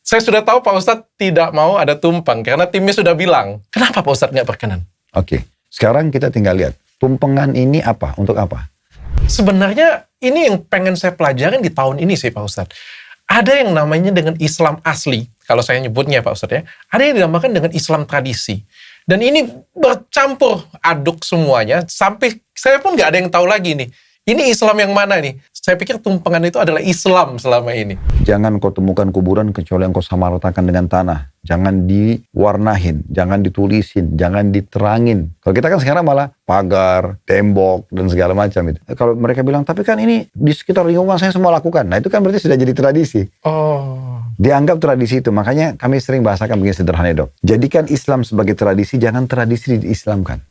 Saya sudah tahu Pak Ustadz tidak mau ada tumpeng karena timnya sudah bilang. Kenapa Pak Ustadz nggak berkenan? Oke, sekarang kita tinggal lihat. Tumpengan ini apa? Untuk apa? Sebenarnya ini yang pengen saya pelajarin di tahun ini sih Pak Ustadz. Ada yang namanya dengan Islam asli, kalau saya nyebutnya Pak Ustadz ya. Ada yang dinamakan dengan Islam tradisi. Dan ini bercampur aduk semuanya, sampai saya pun nggak ada yang tahu lagi nih. Ini Islam yang mana nih? Saya pikir tumpengan itu adalah Islam selama ini. Jangan kau temukan kuburan kecuali yang kau samaratakan dengan tanah. Jangan diwarnahin, jangan ditulisin, jangan diterangin. Kalau kita kan sekarang malah pagar, tembok, dan segala macam itu. Kalau mereka bilang, tapi kan ini di sekitar lingkungan saya semua lakukan. Nah itu kan berarti sudah jadi tradisi. Oh. Dianggap tradisi itu. Makanya kami sering bahasakan begini sederhana dok. Jadikan Islam sebagai tradisi, jangan tradisi diislamkan.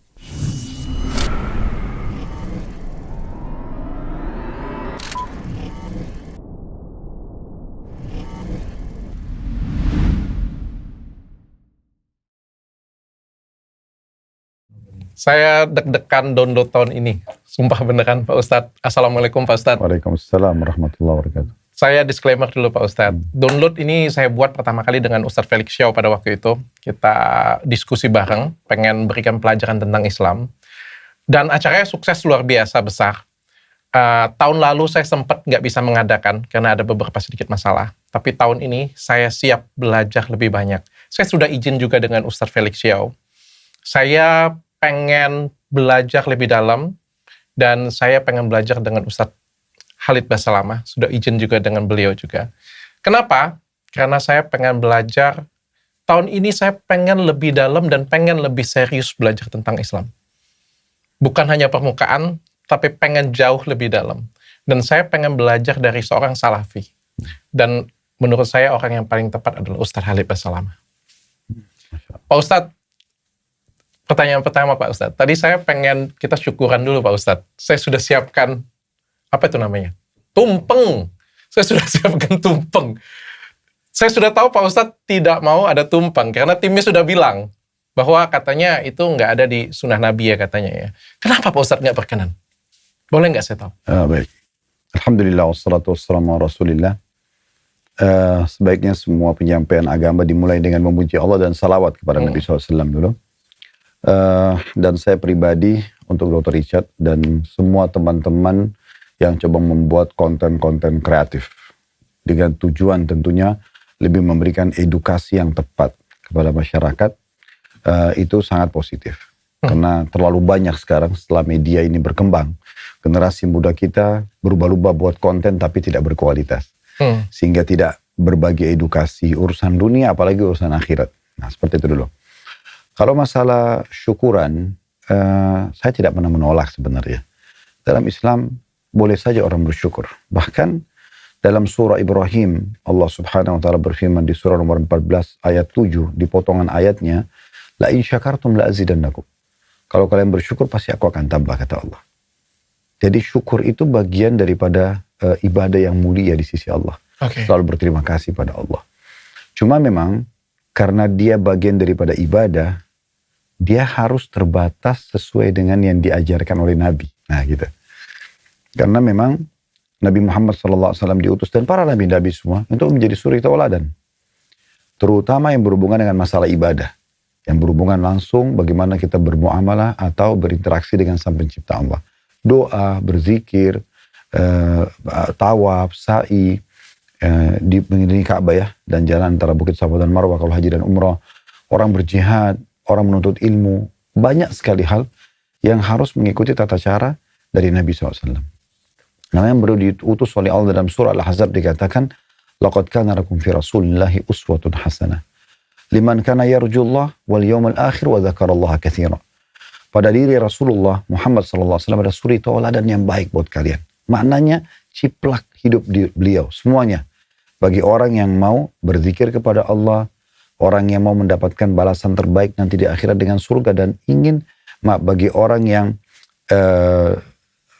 Saya deg-degan download tahun ini. Sumpah beneran Pak Ustadz. Assalamualaikum Pak Ustadz. Waalaikumsalam warahmatullahi wabarakatuh. Saya disclaimer dulu Pak Ustadz. Download ini saya buat pertama kali dengan Ustadz Felix Xiao pada waktu itu. Kita diskusi bareng, pengen berikan pelajaran tentang Islam. Dan acaranya sukses luar biasa besar. Tahun lalu saya sempat nggak bisa mengadakan karena ada beberapa sedikit masalah. Tapi tahun ini saya siap belajar lebih banyak. Saya sudah izin juga dengan Ustadz Felix Xiao. Saya pengen belajar lebih dalam dan saya pengen belajar dengan Ustadz Khalid Basalamah. Sudah izin juga dengan beliau juga. Kenapa? Karena saya pengen belajar, tahun ini saya pengen lebih dalam dan pengen lebih serius belajar tentang Islam. Bukan hanya permukaan, tapi pengen jauh lebih dalam. Dan saya pengen belajar dari seorang salafi. Dan menurut saya orang yang paling tepat adalah Ustadz Khalid Basalamah. Pak Ustadz, pertanyaan pertama Pak Ustadz. Tadi saya pengen kita syukuran dulu Pak Ustadz. Saya sudah siapkan, apa itu namanya? Tumpeng. Saya sudah siapkan tumpeng. Saya sudah tahu Pak Ustadz tidak mau ada tumpeng karena timnya sudah bilang bahwa katanya itu nggak ada di sunnah Nabi ya katanya ya. Kenapa Pak Ustadz nggak berkenan? Boleh nggak saya tahu? Baik. Alhamdulillah wassalatu wassalamu ala Rasulillah. Sebaiknya semua penyampaian agama dimulai dengan memuji Allah dan salawat kepada Nabi SAW dulu. Dan saya pribadi untuk Dr. Richard dan semua teman-teman yang coba membuat konten-konten kreatif dengan tujuan tentunya lebih memberikan edukasi yang tepat kepada masyarakat, itu sangat positif. Karena terlalu banyak sekarang setelah media ini berkembang, generasi muda kita berubah-ubah buat konten tapi tidak berkualitas. Sehingga tidak berbagi edukasi urusan dunia apalagi urusan akhirat. Nah seperti itu dulu. Kalau masalah syukuran, saya tidak pernah menolak sebenarnya. Dalam Islam, boleh saja orang bersyukur. Bahkan dalam surah Ibrahim, Allah subhanahu wa ta'ala berfirman di surah nomor 14 ayat 7, di potongan ayatnya, La in syakartum la azidannakum. Kalau kalian bersyukur, pasti aku akan tambah, kata Allah. Jadi syukur itu bagian daripada ibadah yang mulia di sisi Allah. Selalu berterima kasih pada Allah. Cuma memang, karena dia bagian daripada ibadah, dia harus terbatas sesuai dengan yang diajarkan oleh Nabi. Nah gitu. Karena memang Nabi Muhammad SAW diutus dan para nabi-nabi semua untuk menjadi suri tauladan. Terutama yang berhubungan dengan masalah ibadah. Yang berhubungan langsung bagaimana kita bermuamalah atau berinteraksi dengan Sang Pencipta Allah. Doa, berzikir, tawaf, sa'i, di mengelilingi Ka'bah ya, dan jalan antara Bukit Safa dan Marwah kalau haji dan umrah. Orang berjihad, orang menuntut ilmu, banyak sekali hal yang harus mengikuti tata cara dari Nabi SAW. Nah yang baru diutus oleh Allah dalam surah Al-Ahzab dikatakan, Laqad kana lakum fi rasulillahi uswatun hasanah. Liman kana yarjullah wal yawmal akhir wa dzakarallaha katsira. Pada diri Rasulullah Muhammad SAW ada suri tauladan yang baik buat kalian. Maknanya ciplak hidup beliau, semuanya. Bagi orang yang mau berzikir kepada Allah, orang yang mau mendapatkan balasan terbaik nanti di akhirat dengan surga dan ingin bagi orang yang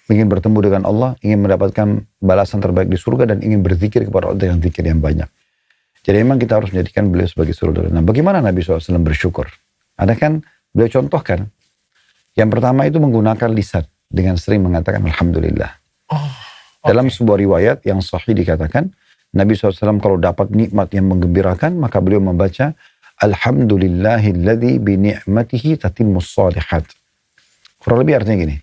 ingin bertemu dengan Allah, ingin mendapatkan balasan terbaik di surga dan ingin berzikir kepada Allah dengan zikir yang banyak. Jadi memang kita harus menjadikan beliau sebagai suri tauladan. Nah, bagaimana Nabi SAW bersyukur? Ada kan beliau contohkan. Yang pertama itu menggunakan lisan dengan sering mengatakan Alhamdulillah. Dalam sebuah riwayat yang sahih dikatakan, Nabi SAW kalau dapat nikmat yang menggembirakan, maka beliau membaca Alhamdulillahilladzi bini'matihi tatimmus shalihat. Kurang lebih artinya gini.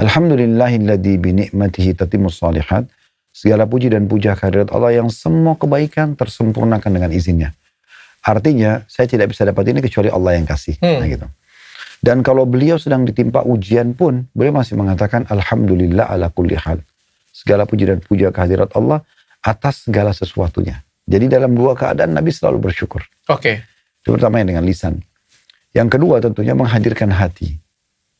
Alhamdulillahilladzi bini'matihi tatimmus shalihat. Segala puji dan puja kehadirat Allah yang semua kebaikan tersempurnakan dengan izinnya. Artinya, saya tidak bisa dapat ini kecuali Allah yang kasih. Nah, gitu. Dan kalau beliau sedang ditimpa ujian pun, beliau masih mengatakan Alhamdulillah ala kulli hal. Segala puji dan puja kehadirat Allah atas segala sesuatunya. Jadi dalam dua keadaan Nabi selalu bersyukur. Oke. Itu pertama dengan lisan. Yang kedua tentunya menghadirkan hati.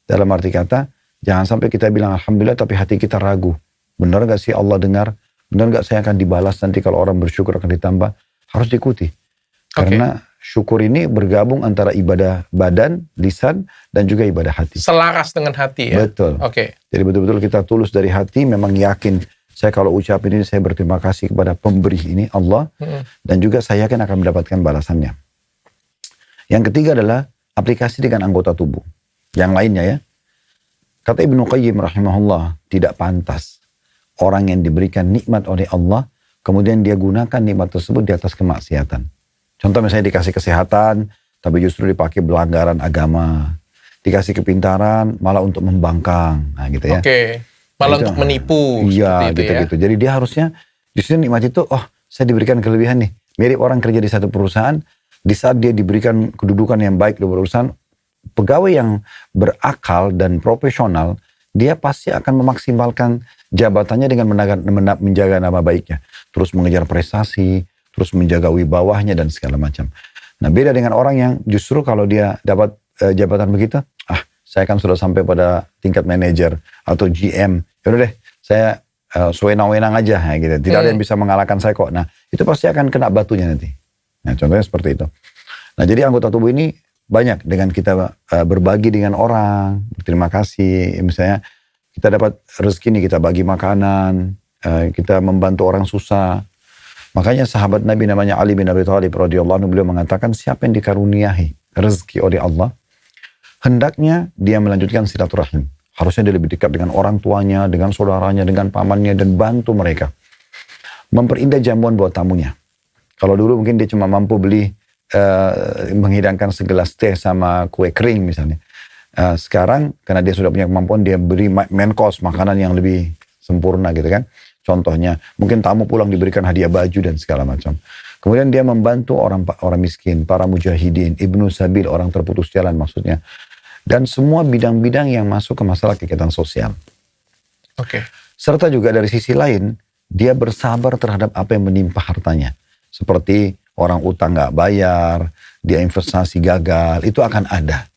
Dalam arti kata, jangan sampai kita bilang Alhamdulillah tapi hati kita ragu. Benar gak sih Allah dengar? Benar gak saya akan dibalas nanti kalau orang bersyukur akan ditambah? Harus diikuti. Karena syukur ini bergabung antara ibadah badan, lisan, dan juga ibadah hati. Selaras dengan hati ya? Betul. Oke. Jadi betul-betul kita tulus dari hati, memang yakin. Saya kalau ucapin ini, saya berterima kasih kepada pemberi ini, Allah. Dan juga saya yakin akan mendapatkan balasannya. Yang ketiga adalah aplikasi dengan anggota tubuh. Yang lainnya ya. Kata Ibnu Qayyim rahimahullah, tidak pantas orang yang diberikan nikmat oleh Allah, kemudian dia gunakan nikmat tersebut di atas kemaksiatan. Contoh misalnya dikasih kesehatan, tapi justru dipakai pelanggaran agama. Dikasih kepintaran, malah untuk membangkang. Nah gitu ya. Oke. Malah untuk menipu. Iya Ya? gitu-gitu. Jadi dia harusnya, justru nikmat itu, oh saya diberikan kelebihan nih. Mirip orang kerja di satu perusahaan, di saat dia diberikan kedudukan yang baik di perusahaan, pegawai yang berakal dan profesional, dia pasti akan memaksimalkan jabatannya dengan menjaga nama baiknya. Terus mengejar prestasi, terus menjaga wibawahnya dan segala macam. Nah beda dengan orang yang justru kalau dia dapat jabatan begitu, saya kan sudah sampai pada tingkat manajer atau GM. Yaudah deh, saya sewenang-wenang aja ya, gitu. Tidak ada yang bisa mengalahkan saya kok. Nah itu pasti akan kena batunya nanti. Nah contohnya seperti itu. Nah jadi anggota tubuh ini banyak dengan kita berbagi dengan orang, berterima kasih. Misalnya kita dapat rezeki nih, kita bagi makanan, kita membantu orang susah. Makanya sahabat Nabi namanya Ali bin Abi Thalib radhiyallahu anhu, beliau mengatakan siapa yang dikaruniai rezeki oleh Allah, hendaknya dia melanjutkan silaturahim. Harusnya dia lebih dekat dengan orang tuanya, dengan saudaranya, dengan pamannya, dan bantu mereka. Memperindah jamuan buat tamunya. Kalau dulu mungkin dia cuma mampu beli menghidangkan segelas teh sama kue kering misalnya. Sekarang karena dia sudah punya kemampuan, dia beri main course, makanan yang lebih sempurna gitu kan. Contohnya mungkin tamu pulang diberikan hadiah baju dan segala macam. Kemudian dia membantu orang miskin, para mujahidin, ibnu sabil, orang terputus jalan maksudnya. Dan semua bidang-bidang yang masuk ke masalah kegiatan sosial. Oke. Serta juga dari sisi lain, dia bersabar terhadap apa yang menimpa hartanya. Seperti orang utang gak bayar, dia investasi gagal, itu akan ada.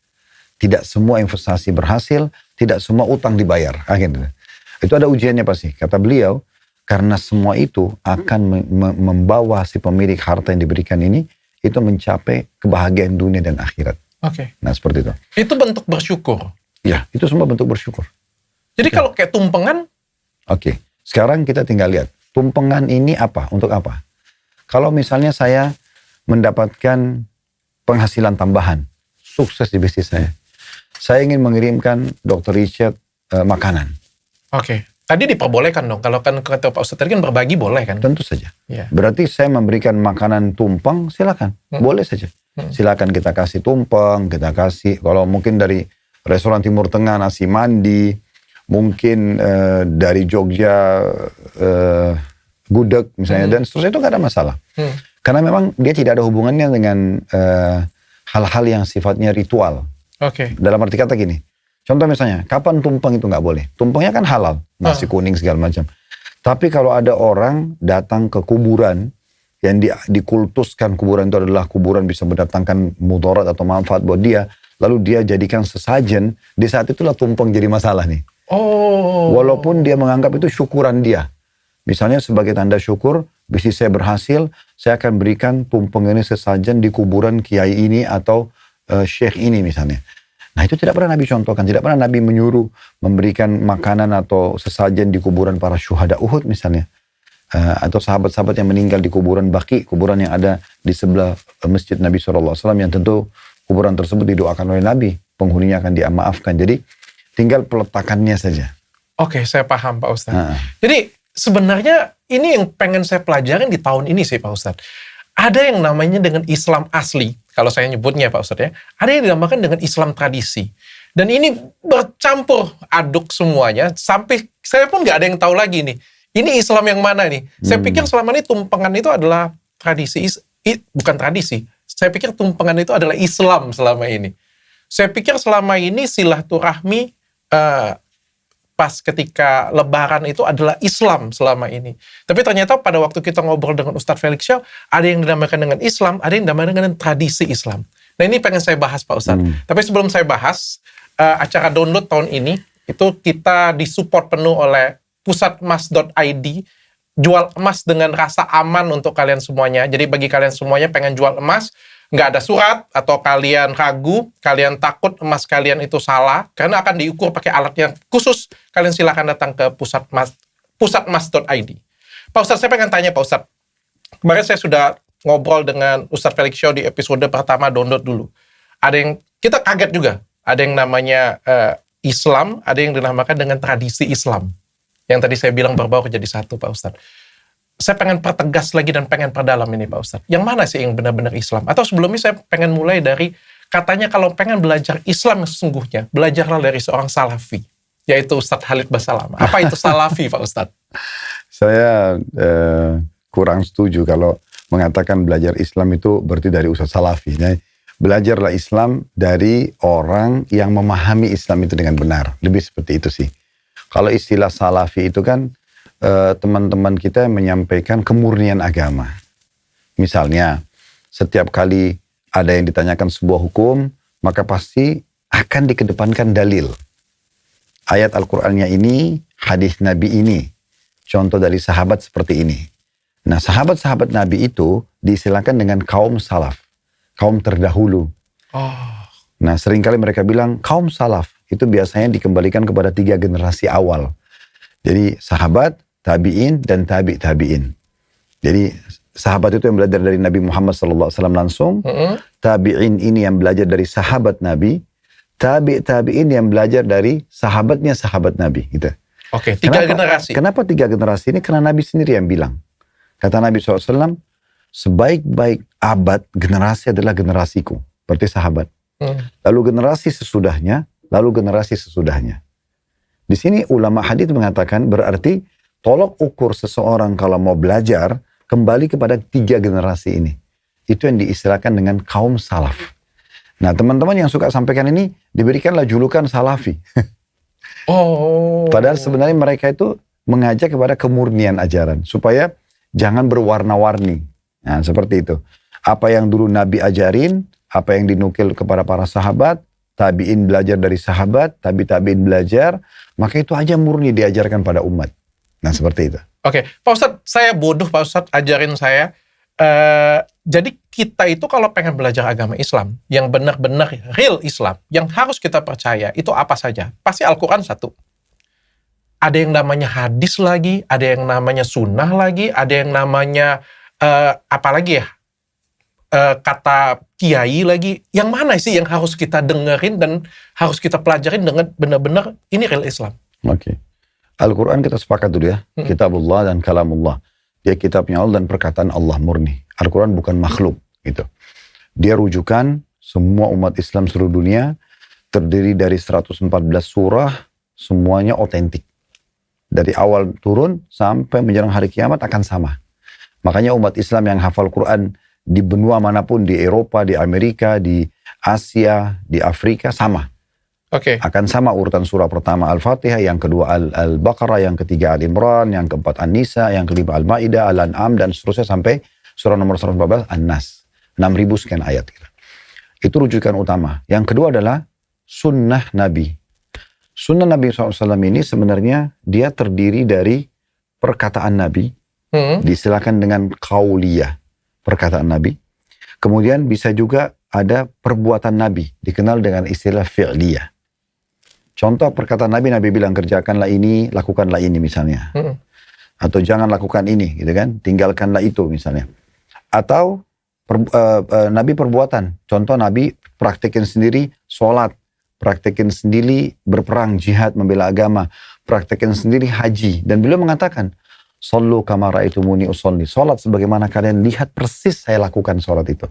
Tidak semua investasi berhasil, tidak semua utang dibayar. Akhirnya. Itu ada ujiannya pasti. Kata beliau, karena semua itu akan membawa si pemilik harta yang diberikan ini, itu mencapai kebahagiaan dunia dan akhirat. Oke. Nah seperti itu. Itu bentuk bersyukur. Ya, itu semua bentuk bersyukur. Jadi kalau kayak tumpengan. Oke. Sekarang kita tinggal lihat. Tumpengan ini apa? Untuk apa? Kalau misalnya saya mendapatkan penghasilan tambahan, sukses di bisnis saya ingin mengirimkan Dr. Richard makanan. Oke. Tadi diperbolehkan dong. Kalau kan kata Pak Ustadz tadi kan berbagi boleh kan? Tentu saja. Ya. Berarti saya memberikan makanan tumpeng, silakan. Boleh saja. Silakan kita kasih tumpeng, kita kasih. Kalau mungkin dari restoran Timur Tengah nasi mandi, mungkin dari Jogja gudeg misalnya, dan seterusnya itu nggak ada masalah. Karena memang dia tidak ada hubungannya dengan hal-hal yang sifatnya ritual. Oke. Dalam arti kata gini, contoh misalnya, kapan tumpeng itu nggak boleh? Tumpengnya kan halal, nasi kuning segala macam. Tapi kalau ada orang datang ke kuburan, yang dikultuskan kuburan itu adalah kuburan bisa mendatangkan mudarat atau manfaat buat dia, lalu dia jadikan sesajen, di saat itulah tumpeng jadi masalah nih. Oh. Walaupun dia menganggap itu syukuran dia. Misalnya sebagai tanda syukur, bisnis saya berhasil, saya akan berikan tumpeng ini sesajen di kuburan kiai ini atau syekh ini misalnya. Nah itu tidak pernah Nabi contohkan, tidak pernah Nabi menyuruh memberikan makanan atau sesajen di kuburan para syuhada Uhud misalnya. Atau sahabat-sahabat yang meninggal di kuburan Baqi, kuburan yang ada di sebelah masjid Nabi SAW, yang tentu kuburan tersebut didoakan oleh Nabi, penghuninya akan dimaafkan. Jadi tinggal peletakannya saja. Oke, saya paham Pak Ustadz. Jadi sebenarnya ini yang pengen saya pelajarin di tahun ini sih Pak Ustadz. Ada yang namanya dengan Islam asli, kalau saya nyebutnya Pak Ustadz ya. Ada yang dinamakan dengan Islam tradisi. Dan ini bercampur aduk semuanya, sampai saya pun nggak ada yang tahu lagi nih. Ini Islam yang mana nih? Saya pikir selama ini tumpengan itu adalah tradisi, bukan tradisi. Saya pikir tumpengan itu adalah Islam selama ini. Saya pikir selama ini silaturahmi pas ketika Lebaran itu adalah Islam selama ini. Tapi ternyata pada waktu kita ngobrol dengan Ustadz Felix Xiao, ada yang dinamakan dengan Islam, ada yang dinamakan dengan tradisi Islam. Nah ini pengen saya bahas Pak Ustadz. Tapi sebelum saya bahas, acara download tahun ini, itu kita disupport penuh oleh pusatmas.id, jual emas dengan rasa aman untuk kalian semuanya. Jadi bagi kalian semuanya pengen jual emas, nggak ada surat, atau kalian ragu, kalian takut emas kalian itu salah, karena akan diukur pakai alat yang khusus, kalian silakan datang ke pusatmas.id. Pak Ustadz, saya pengen tanya Pak Ustadz, kemarin saya sudah ngobrol dengan Ustadz Felix Xiao di episode pertama download dulu. Ada yang, kita kaget juga, ada yang namanya Islam, ada yang dinamakan dengan tradisi Islam. Yang tadi saya bilang berbaur jadi satu Pak Ustadz. Saya pengen pertegas lagi dan pengen perdalam ini Pak Ustadz. Yang mana sih yang benar-benar Islam? Atau sebelumnya saya pengen mulai dari, katanya kalau pengen belajar Islam yang sesungguhnya, belajarlah dari seorang salafi, yaitu Ustadz Khalid Basalamah. Apa itu salafi Pak Ustadz? Saya kurang setuju kalau mengatakan belajar Islam itu berarti dari Ustadz Salafi. Nah, belajarlah Islam dari orang yang memahami Islam itu dengan benar. Lebih seperti itu sih. Kalau istilah Salafi itu kan teman-teman kita yang menyampaikan kemurnian agama. Misalnya, setiap kali ada yang ditanyakan sebuah hukum, maka pasti akan dikedepankan dalil. Ayat Al-Qur'annya ini, hadis Nabi ini. Contoh dari sahabat seperti ini. Nah, sahabat-sahabat Nabi itu diistilahkan dengan kaum salaf. Kaum terdahulu. Nah, seringkali mereka bilang, kaum salaf itu biasanya dikembalikan kepada 3 generasi awal. Jadi, sahabat, tabi'in, dan tabi'in. Jadi, sahabat itu yang belajar dari Nabi Muhammad SAW langsung. Tabi'in ini yang belajar dari sahabat Nabi. Tabi'in yang belajar dari sahabatnya sahabat Nabi. Gitu. Oke, 3 generasi. Kenapa 3 generasi ini? Karena Nabi sendiri yang bilang. Kata Nabi SAW, sebaik-baik abad generasi adalah generasiku. Berarti sahabat. Lalu generasi sesudahnya, lalu generasi sesudahnya. Di sini ulama hadits mengatakan berarti tolok ukur seseorang kalau mau belajar kembali kepada 3 generasi ini. Itu yang diistilahkan dengan kaum salaf. Nah, teman-teman yang suka sampaikan ini diberikanlah julukan salafi. Padahal sebenarnya mereka itu mengajak kepada kemurnian ajaran supaya jangan berwarna-warni. Nah, seperti itu. Apa yang dulu Nabi ajarin, apa yang dinukil kepada para sahabat, tabi'in belajar dari sahabat, tabi'in belajar, maka itu aja murni diajarkan pada umat. Nah, seperti itu. Oke, Pak Ustadz, saya bodoh Pak Ustadz, ajarin saya. Jadi kita itu kalau pengen belajar agama Islam, yang benar-benar real Islam, yang harus kita percaya, itu apa saja? Pasti Al-Quran satu. Ada yang namanya hadis lagi, ada yang namanya sunnah lagi, ada yang namanya apalagi ya, kata kiai lagi. Yang mana sih yang harus kita dengerin dan harus kita pelajarin dengan benar-benar ini real Islam? Oke. Al-Quran kita sepakat dulu ya. Kitabullah dan kalamullah. Dia kitabnya Allah dan perkataan Allah murni. Al-Quran bukan makhluk. Gitu. Dia rujukan semua umat Islam seluruh dunia. Terdiri dari 114 surah. Semuanya otentik. Dari awal turun sampai menjelang hari kiamat akan sama. Makanya umat Islam yang hafal Quran di benua manapun, di Eropa, di Amerika, di Asia, di Afrika, sama. Akan sama urutan surah pertama Al-Fatihah, yang kedua Al-Baqarah, yang ketiga Al-Imran, yang keempat An-Nisa, yang kelima Al-Ma'idah, Al-An'am, dan seterusnya sampai surah nomor 114 An-Nas. 6.000 sekian ayat. Itu rujukan utama. Yang kedua adalah sunnah Nabi. Sunnah Nabi SAW ini sebenarnya dia terdiri dari perkataan Nabi, diistilahkan dengan qauliyah, perkataan Nabi. Kemudian bisa juga ada perbuatan Nabi, dikenal dengan istilah fi'liyah. Contoh perkataan Nabi, Nabi bilang kerjakanlah ini, lakukanlah ini misalnya. Atau jangan lakukan ini, gitu kan? Tinggalkanlah itu misalnya. Atau Nabi perbuatan. Contoh Nabi praktekin sendiri sholat, praktekin sendiri berperang, jihad, membela agama, praktekin sendiri haji. Dan beliau mengatakan, Sallu kama ra'aitumuni usolli. Salat sebagaimana kalian lihat persis saya lakukan salat itu.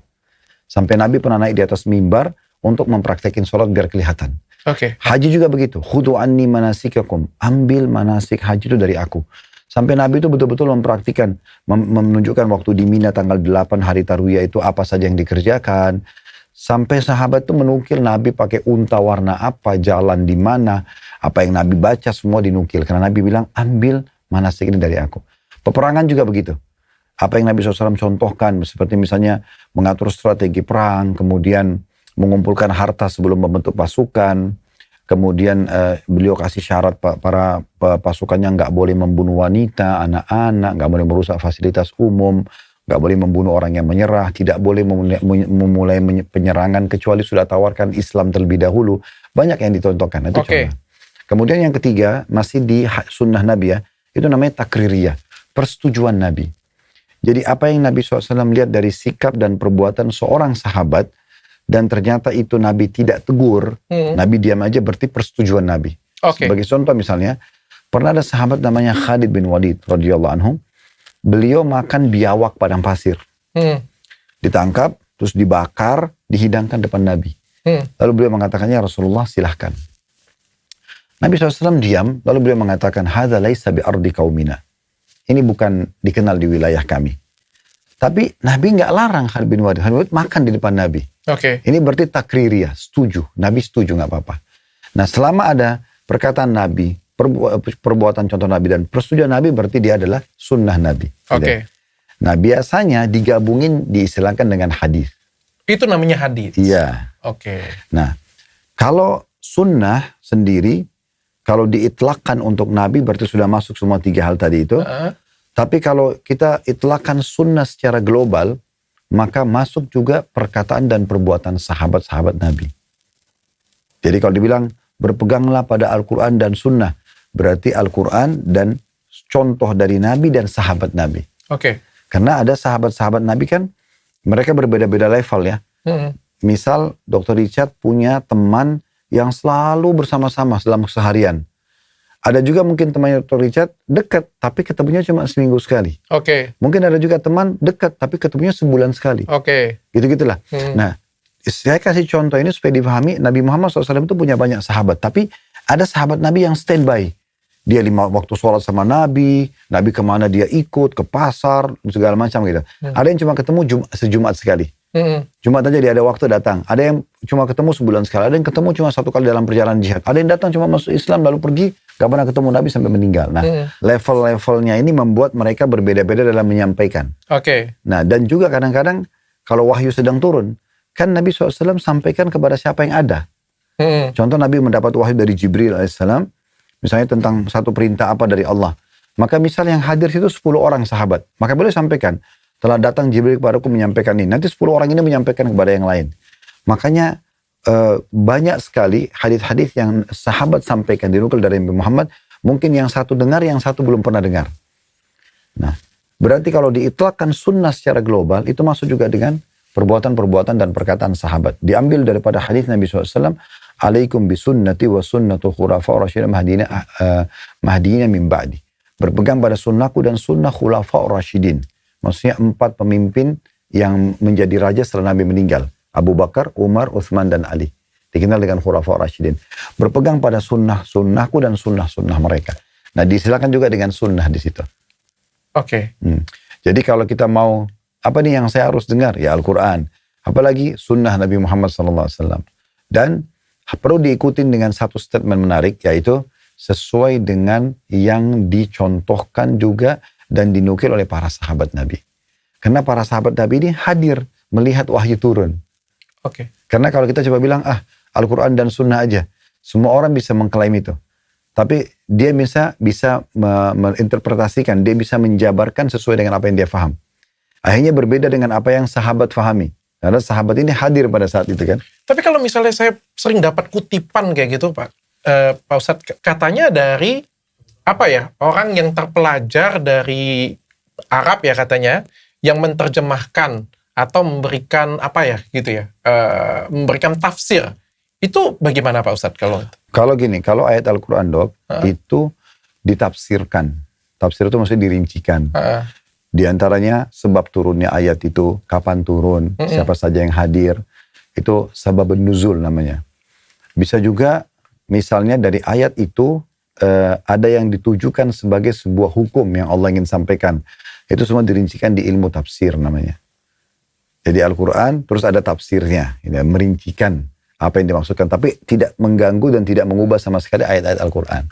Sampai Nabi pernah naik di atas mimbar untuk mempraktekin salat biar kelihatan. Oke. Haji juga begitu. Khudu anni manasikakum. Ambil manasik haji itu dari aku. Sampai Nabi itu betul-betul mempraktikkan, menunjukkan waktu di Mina tanggal 8 hari Tarwiyah itu apa saja yang dikerjakan. Sampai sahabat itu menukil Nabi pakai unta warna apa, jalan di mana, apa yang Nabi baca semua dinukil. Karena Nabi bilang, ambil manasik ini dari aku. Peperangan juga begitu. Apa yang Nabi SAW contohkan, seperti misalnya mengatur strategi perang, kemudian mengumpulkan harta sebelum membentuk pasukan, kemudian beliau kasih syarat para pasukannya nggak boleh membunuh wanita, anak-anak, nggak boleh merusak fasilitas umum, nggak boleh membunuh orang yang menyerah, tidak boleh memulai penyerangan kecuali sudah tawarkan Islam terlebih dahulu. Banyak yang ditontonkan. Itu contoh. Kemudian yang ketiga, masih di sunnah Nabi ya, itu namanya takririyah, persetujuan Nabi. Jadi apa yang Nabi SAW lihat dari sikap dan perbuatan seorang sahabat, dan ternyata itu Nabi tidak tegur, Nabi diam aja, berarti persetujuan Nabi. Sebagai contoh misalnya, pernah ada sahabat namanya Khalid bin Walid radhiyallahu anhu, beliau makan biawak padang pasir. Ditangkap, terus dibakar, dihidangkan depan Nabi. Lalu beliau mengatakannya, Rasulullah silahkan. Nabi SAW diam, lalu beliau mengatakan, hadza laisa bi ardi qaumina. Ini bukan dikenal di wilayah kami. Tapi Nabi nggak larang Khalid bin Walid. Khalid bin Walid makan di depan Nabi. Ini berarti takririyah, setuju. Nabi setuju, nggak apa-apa. Nah, selama ada perkataan Nabi, perbuatan contoh Nabi dan persetujuan Nabi, berarti dia adalah sunnah Nabi. Nah, biasanya digabungin, diistilahkan dengan hadis. Itu namanya hadis. Iya. Nah, kalau sunnah sendiri, kalau diitlakkan untuk Nabi, berarti sudah masuk semua tiga hal tadi itu. Tapi kalau kita itlakkan sunnah secara global, maka masuk juga perkataan dan perbuatan sahabat-sahabat Nabi. Jadi kalau dibilang berpeganglah pada Al-Quran dan sunnah, berarti Al-Quran dan contoh dari Nabi dan sahabat Nabi. Karena ada sahabat-sahabat Nabi kan, mereka berbeda-beda level ya. Misal Dr. Richard punya teman yang selalu bersama-sama dalam seharian. Ada juga mungkin temannya Dr. Richard dekat, tapi ketemunya cuma seminggu sekali. Mungkin ada juga teman dekat, tapi ketemunya sebulan sekali. Gitu-gitulah. Nah, saya kasih contoh ini supaya dipahami, Nabi Muhammad SAW itu punya banyak sahabat. Tapi ada sahabat Nabi yang standby. Dia 5 waktu sholat sama Nabi kemana dia ikut, ke pasar, segala macam gitu. Ada yang cuma ketemu sejumat sekali. Jumat aja dia ada waktu datang. Ada yang cuma ketemu sebulan sekali. Ada yang ketemu cuma 1 kali dalam perjalanan jihad. Ada yang datang cuma masuk Islam lalu pergi, gak pernah ketemu Nabi sampai meninggal. Nah, level-levelnya ini membuat mereka berbeda-beda dalam menyampaikan. Nah, dan juga kadang-kadang kalau wahyu sedang turun, kan Nabi SAW sampaikan kepada siapa yang ada. Contoh Nabi mendapat wahyu dari Jibril AS, misalnya tentang satu perintah apa dari Allah. Maka misal yang hadir situ 10 orang sahabat. Maka boleh sampaikan, telah datang Jibril kepadaku menyampaikan ini. Nanti 10 orang ini menyampaikan kepada yang lain. Makanya banyak sekali hadis-hadis yang sahabat sampaikan dinukil dari Nabi Muhammad. Mungkin yang satu dengar, yang satu belum pernah dengar. Nah, berarti kalau diitlakkan sunnah secara global, itu masuk juga dengan perbuatan-perbuatan dan perkataan sahabat. Diambil daripada hadis Nabi SAW, alaikum bisunnati wa sunnatu khulafa rasyidin mahdiyina min ba'di. Berpegang pada sunnahku dan sunnah khulafa rasyidin. Maksudnya 4 pemimpin yang menjadi raja setelah Nabi meninggal. Abu Bakar, Umar, Uthman, dan Ali. Dikenal dengan khulafa rasyidin. Berpegang pada sunnahku dan sunnah mereka. Nah, disilakan juga dengan sunnah di situ. Jadi kalau kita mau, apa nih yang saya harus dengar? Ya Al-Quran. Apalagi sunnah Nabi Muhammad SAW. Dan perlu diikutin dengan satu statement menarik, yaitu sesuai dengan yang dicontohkan juga dan dinukil oleh para sahabat Nabi. Karena para sahabat Nabi ini hadir melihat wahyu turun. Karena kalau kita coba bilang, Al-Quran dan sunnah aja, semua orang bisa mengklaim itu. Tapi dia bisa menginterpretasikan, dia bisa menjabarkan sesuai dengan apa yang dia faham. Akhirnya berbeda dengan apa yang sahabat fahami. Karena sahabat ini hadir pada saat itu kan. Tapi kalau misalnya saya sering dapat kutipan kayak gitu Pak Ustadz, katanya dari orang yang terpelajar dari Arab ya katanya, yang menerjemahkan atau memberikan memberikan tafsir. Itu bagaimana Pak Ustadz kalau? Kalau gini, kalau ayat Al-Quran itu ditafsirkan. Tafsir itu mesti dirincikan. Di antaranya sebab turunnya ayat itu, kapan turun, siapa saja yang hadir. Itu sababun nuzul namanya. Bisa juga misalnya dari ayat itu ada yang ditujukan sebagai sebuah hukum yang Allah ingin sampaikan. Itu semua dirincikan di ilmu tafsir namanya. Jadi Al-Quran terus ada tafsirnya, ya, merincikan apa yang dimaksudkan. Tapi tidak mengganggu dan tidak mengubah sama sekali ayat-ayat Al-Quran.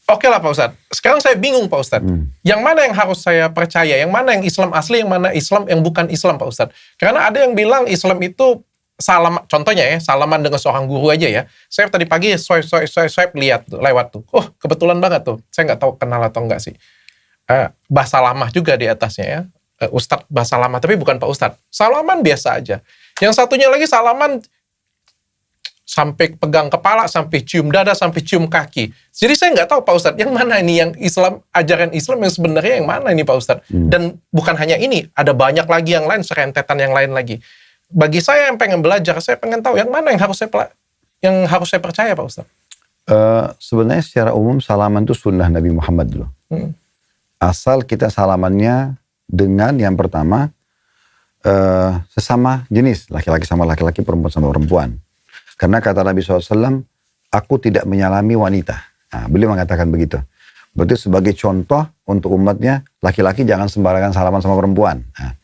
Oke lah Pak Ustadz. Sekarang saya bingung Pak Ustadz. Yang mana yang harus saya percaya? Yang mana yang Islam asli, yang mana Islam yang bukan Islam Pak Ustadz? Karena ada yang bilang Islam itu contohnya ya, salaman dengan seorang guru aja ya. Saya tadi pagi swipe lihat tuh, lewat tuh. Oh, kebetulan banget tuh. Saya nggak tahu kenal atau enggak sih. Bahasa lama juga di atasnya ya. Ustadz bahasa lama, tapi bukan Pak Ustadz. Salaman biasa aja. Yang satunya lagi salaman sampai pegang kepala, sampai cium dada, sampai cium kaki. Jadi saya nggak tahu Pak Ustadz, yang mana ini yang Islam, ajaran Islam yang sebenarnya yang mana ini Pak Ustadz. Dan bukan hanya ini, ada banyak lagi yang lain, serentetan yang lain lagi. Bagi saya yang pengen belajar, saya pengen tahu yang mana yang harus saya percaya Pak Ustadz. Sebenarnya secara umum salaman itu sunnah Nabi Muhammad dulu. Asal kita salamannya dengan yang pertama sesama jenis, laki-laki sama laki-laki, perempuan sama perempuan. Karena kata Nabi SAW, aku tidak menyalami wanita. Nah, beliau mengatakan begitu. Berarti sebagai contoh untuk umatnya, laki-laki jangan sembarangan salaman sama perempuan. Nah.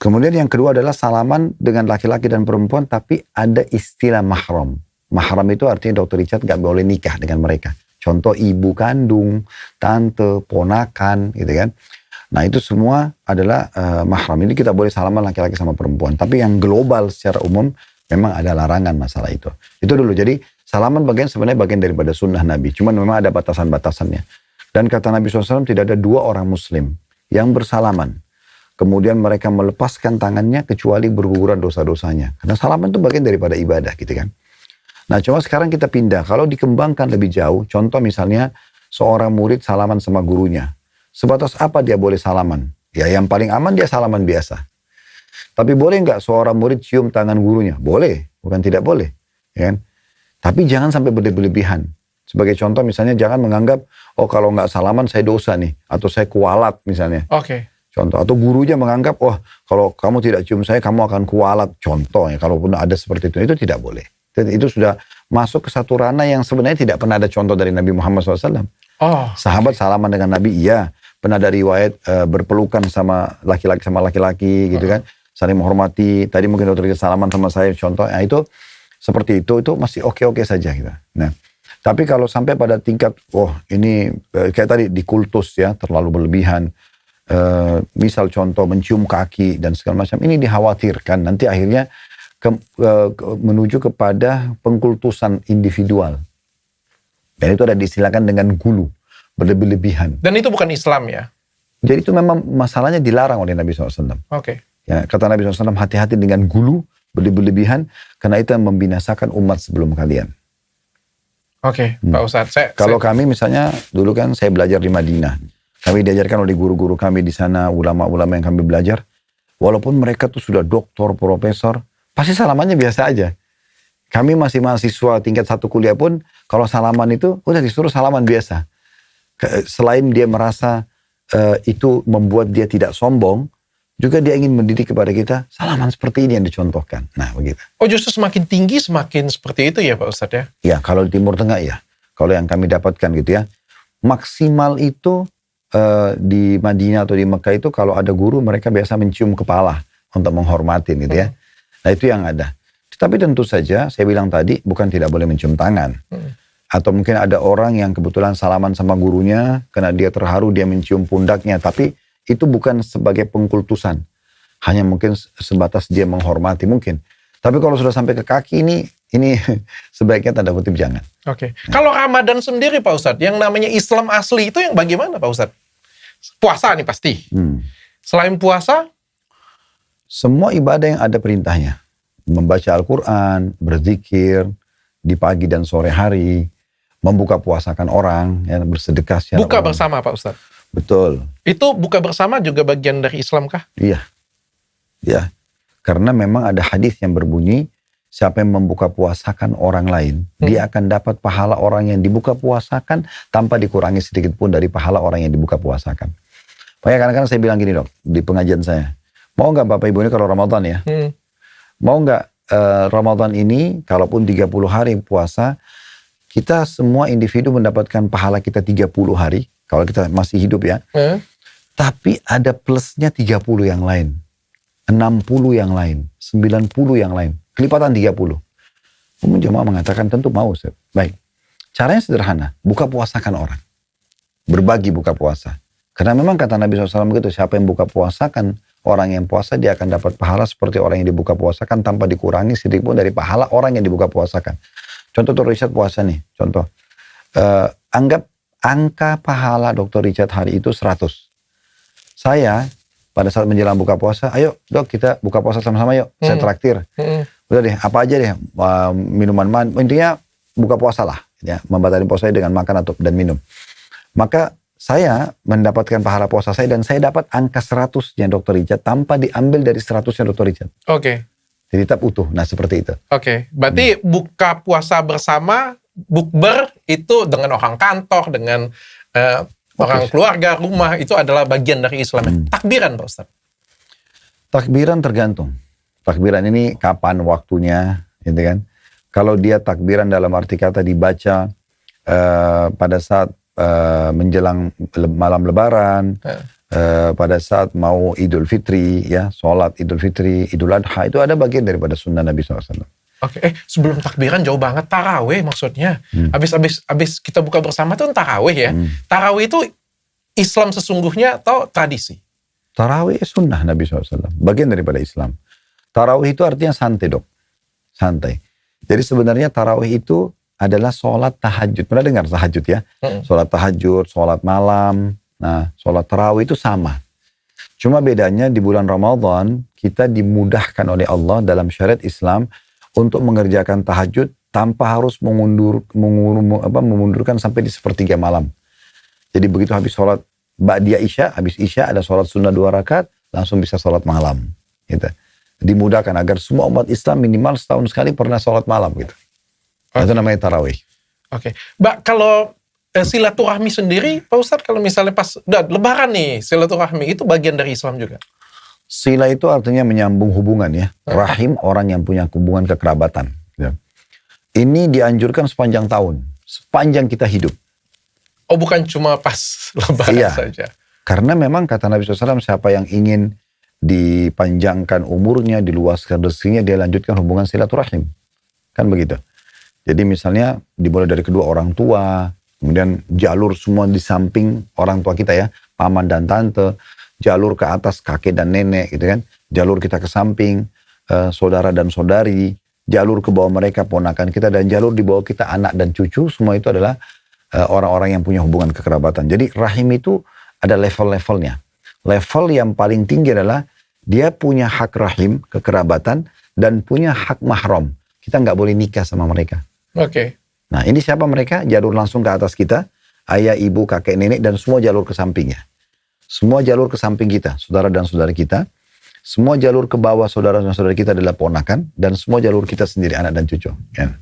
Kemudian yang kedua adalah salaman dengan laki-laki dan perempuan, tapi ada istilah mahram. Mahram itu artinya Dr. Richard gak boleh nikah dengan mereka. Contoh ibu kandung, tante, ponakan, gitu kan. Nah itu semua adalah mahram. Ini kita boleh salaman laki-laki sama perempuan. Tapi yang global secara umum, memang ada larangan masalah itu. Itu dulu. Jadi salaman sebenarnya bagian daripada sunnah Nabi. Cuman memang ada batasan-batasannya. Dan kata Nabi SAW tidak ada dua orang muslim yang bersalaman. Kemudian mereka melepaskan tangannya kecuali berguguran dosa-dosanya. Karena salaman itu bagian daripada ibadah gitu kan. Nah cuma sekarang kita pindah. Kalau dikembangkan lebih jauh. Contoh misalnya seorang murid salaman sama gurunya. Sebatas apa dia boleh salaman? Ya yang paling aman dia salaman biasa. Tapi boleh nggak seorang murid cium tangan gurunya? Boleh, bukan tidak boleh. Ya kan? Tapi jangan sampai berlebihan. Sebagai contoh misalnya jangan menganggap, oh kalau nggak salaman saya dosa nih. Atau saya kualat misalnya. Contoh. Atau gurunya menganggap, oh kalau kamu tidak cium saya kamu akan kualat. Contoh ya, kalaupun ada seperti itu tidak boleh. Itu sudah masuk ke satu ranah yang sebenarnya tidak pernah ada contoh dari Nabi Muhammad SAW. Sahabat salaman dengan Nabi, iya. Pernah ada riwayat berpelukan sama laki-laki gitu kan. Saling menghormati, tadi mungkin dokter salaman sama saya contoh, ya itu seperti itu masih oke-oke saja gitu. Nah, tapi kalau sampai pada tingkat, ini kayak tadi dikultus ya, terlalu berlebihan, misal contoh mencium kaki dan segala macam, ini dikhawatirkan nanti akhirnya menuju kepada pengkultusan individual. Dan itu ada diistilahkan dengan gulu, berlebih-lebihan. Dan itu bukan Islam ya? Jadi itu memang masalahnya dilarang oleh Nabi SAW. Ya, kata Nabi SAW, hati-hati dengan gulu, berlebihan, karena itu yang membinasakan umat sebelum kalian. Pak Ustadz. Kalau kami misalnya, dulu kan saya belajar di Madinah. Kami diajarkan oleh guru-guru kami di sana, ulama-ulama yang kami belajar. Walaupun mereka tuh sudah doktor, profesor, pasti salamannya biasa aja. Kami masih mahasiswa tingkat 1 kuliah pun, kalau salaman itu, udah disuruh salaman biasa. Selain dia merasa itu membuat dia tidak sombong, juga dia ingin mendidik kepada kita, salaman seperti ini yang dicontohkan. Nah, begitu. Oh, justru semakin tinggi, semakin seperti itu ya Pak Ustadz ya? Ya, kalau di Timur Tengah ya. Kalau yang kami dapatkan gitu ya. Maksimal itu di Madinah atau di Mekah itu, kalau ada guru, mereka biasa mencium kepala untuk menghormatin gitu ya. Nah, itu yang ada. Tapi tentu saja, saya bilang tadi, bukan tidak boleh mencium tangan. Atau mungkin ada orang yang kebetulan salaman sama gurunya, karena dia terharu, dia mencium pundaknya. Tapi itu bukan sebagai pengkultusan. Hanya mungkin sebatas dia menghormati mungkin. Tapi kalau sudah sampai ke kaki ini sebaiknya tanda kutip jangan. Nah. Kalau Ramadan sendiri Pak Ustadz, yang namanya Islam asli itu yang bagaimana Pak Ustadz? Puasa nih pasti. Selain puasa? Semua ibadah yang ada perintahnya. Membaca Al-Quran, berzikir, di pagi dan sore hari, membuka puasakan orang, ya, bersedekah secara buka bersama Pak Ustadz? Betul. Itu buka bersama juga bagian dari Islam kah? Iya. Ya. Karena memang ada hadis yang berbunyi, siapa yang membuka puasakan orang lain, dia akan dapat pahala orang yang dibuka puasakan tanpa dikurangi sedikit pun dari pahala orang yang dibuka puasakan. Makanya kadang-kadang saya bilang gini dok, di pengajian saya, mau nggak Bapak Ibu ini kalau Ramadan ya, mau nggak Ramadan ini, kalaupun 30 hari puasa, kita semua individu mendapatkan pahala kita 30 hari, kalau kita masih hidup ya, tapi ada plusnya 30 yang lain, 60 yang lain, 90 yang lain. Kelipatan 30. Umum jemaah mengatakan tentu mau Ustaz. Baik. Caranya sederhana. Buka puasakan orang. Berbagi buka puasa. Karena memang kata Nabi SAW begitu. Siapa yang buka puasakan orang yang puasa, dia akan dapat pahala seperti orang yang dibuka puasakan tanpa dikurangi sedikit pun dari pahala orang yang dibuka puasakan. Contoh Dr. Richard puasa nih. Contoh. Anggap angka pahala Dr. Richard hari itu 100. Saya pada saat menjelang buka puasa, ayo dok kita buka puasa sama-sama yuk. Saya traktir. Udah deh, apa aja deh, minuman, intinya buka puasa lah. Ya, membatalkan puasa dengan makan atau dan minum. Maka saya mendapatkan pahala puasa saya dan saya dapat angka 100-nya Dr. Richard tanpa diambil dari 100-nya Dr. Richard. Oke. Jadi tetap utuh. Nah seperti itu. Oke. Berarti buka puasa bersama, bukber itu dengan orang kantor, dengan orang keluarga, rumah, itu adalah bagian dari Islam. Takbiran Pak Ustaz? Takbiran tergantung. Takbiran ini kapan waktunya, gitu kan. Kalau dia takbiran dalam arti kata dibaca pada saat menjelang malam lebaran, pada saat mau Idul Fitri, ya, sholat Idul Fitri, Idul Adha, itu ada bagian daripada sunnah Nabi SAW. Oke, sebelum takbiran jauh banget tarawih maksudnya. Abis kita buka bersama tuh tarawih ya. Tarawih itu Islam sesungguhnya atau tradisi? Tarawih sunnah Nabi SAW, bagian daripada Islam. Tarawih itu artinya santai dok, santai. Jadi sebenarnya tarawih itu adalah sholat tahajud. Pernah dengar tahajud ya? Sholat tahajud, sholat malam. Nah, sholat tarawih itu sama. Cuma bedanya di bulan Ramadan kita dimudahkan oleh Allah dalam syariat Islam untuk mengerjakan tahajud tanpa harus memundurkan sampai di sepertiga malam. Jadi begitu habis sholat ba'diyah Isya, habis Isya ada sholat sunnah 2 rakaat, langsung bisa sholat malam. Gitu. Dimudahkan agar semua umat Islam minimal setahun sekali pernah sholat malam gitu. Itu namanya tarawih. Oke. Mbak, kalau silaturahmi sendiri, Pak Ustadz, kalau misalnya pas udah lebaran nih, silaturahmi itu bagian dari Islam juga? Sila itu artinya menyambung hubungan ya. Rahim orang yang punya hubungan kekerabatan. Ya. Ini dianjurkan sepanjang tahun. Sepanjang kita hidup. Oh, bukan cuma pas lebaran saja? Karena memang kata Nabi SAW, siapa yang ingin dipanjangkan umurnya, diluaskan rezekinya, dia lanjutkan hubungan silaturahim. Kan begitu. Jadi misalnya dimulai dari kedua orang tua, kemudian jalur semua di samping orang tua kita ya, paman dan tante, jalur ke atas kakek dan nenek gitu kan, jalur kita ke samping, saudara dan saudari, jalur ke bawah mereka ponakan kita, dan jalur di bawah kita anak dan cucu, semua itu adalah orang-orang yang punya hubungan kekerabatan. Jadi rahim itu ada level-levelnya. Level yang paling tinggi adalah dia punya hak rahim, kekerabatan, dan punya hak mahram. Kita nggak boleh nikah sama mereka. Oke. Nah ini siapa mereka? Jalur langsung ke atas kita, ayah, ibu, kakek, nenek, dan semua jalur ke sampingnya. Semua jalur ke samping kita, saudara dan saudara kita. Semua jalur ke bawah saudara dan saudara kita adalah ponakan, dan semua jalur kita sendiri, anak dan cucu. Ya.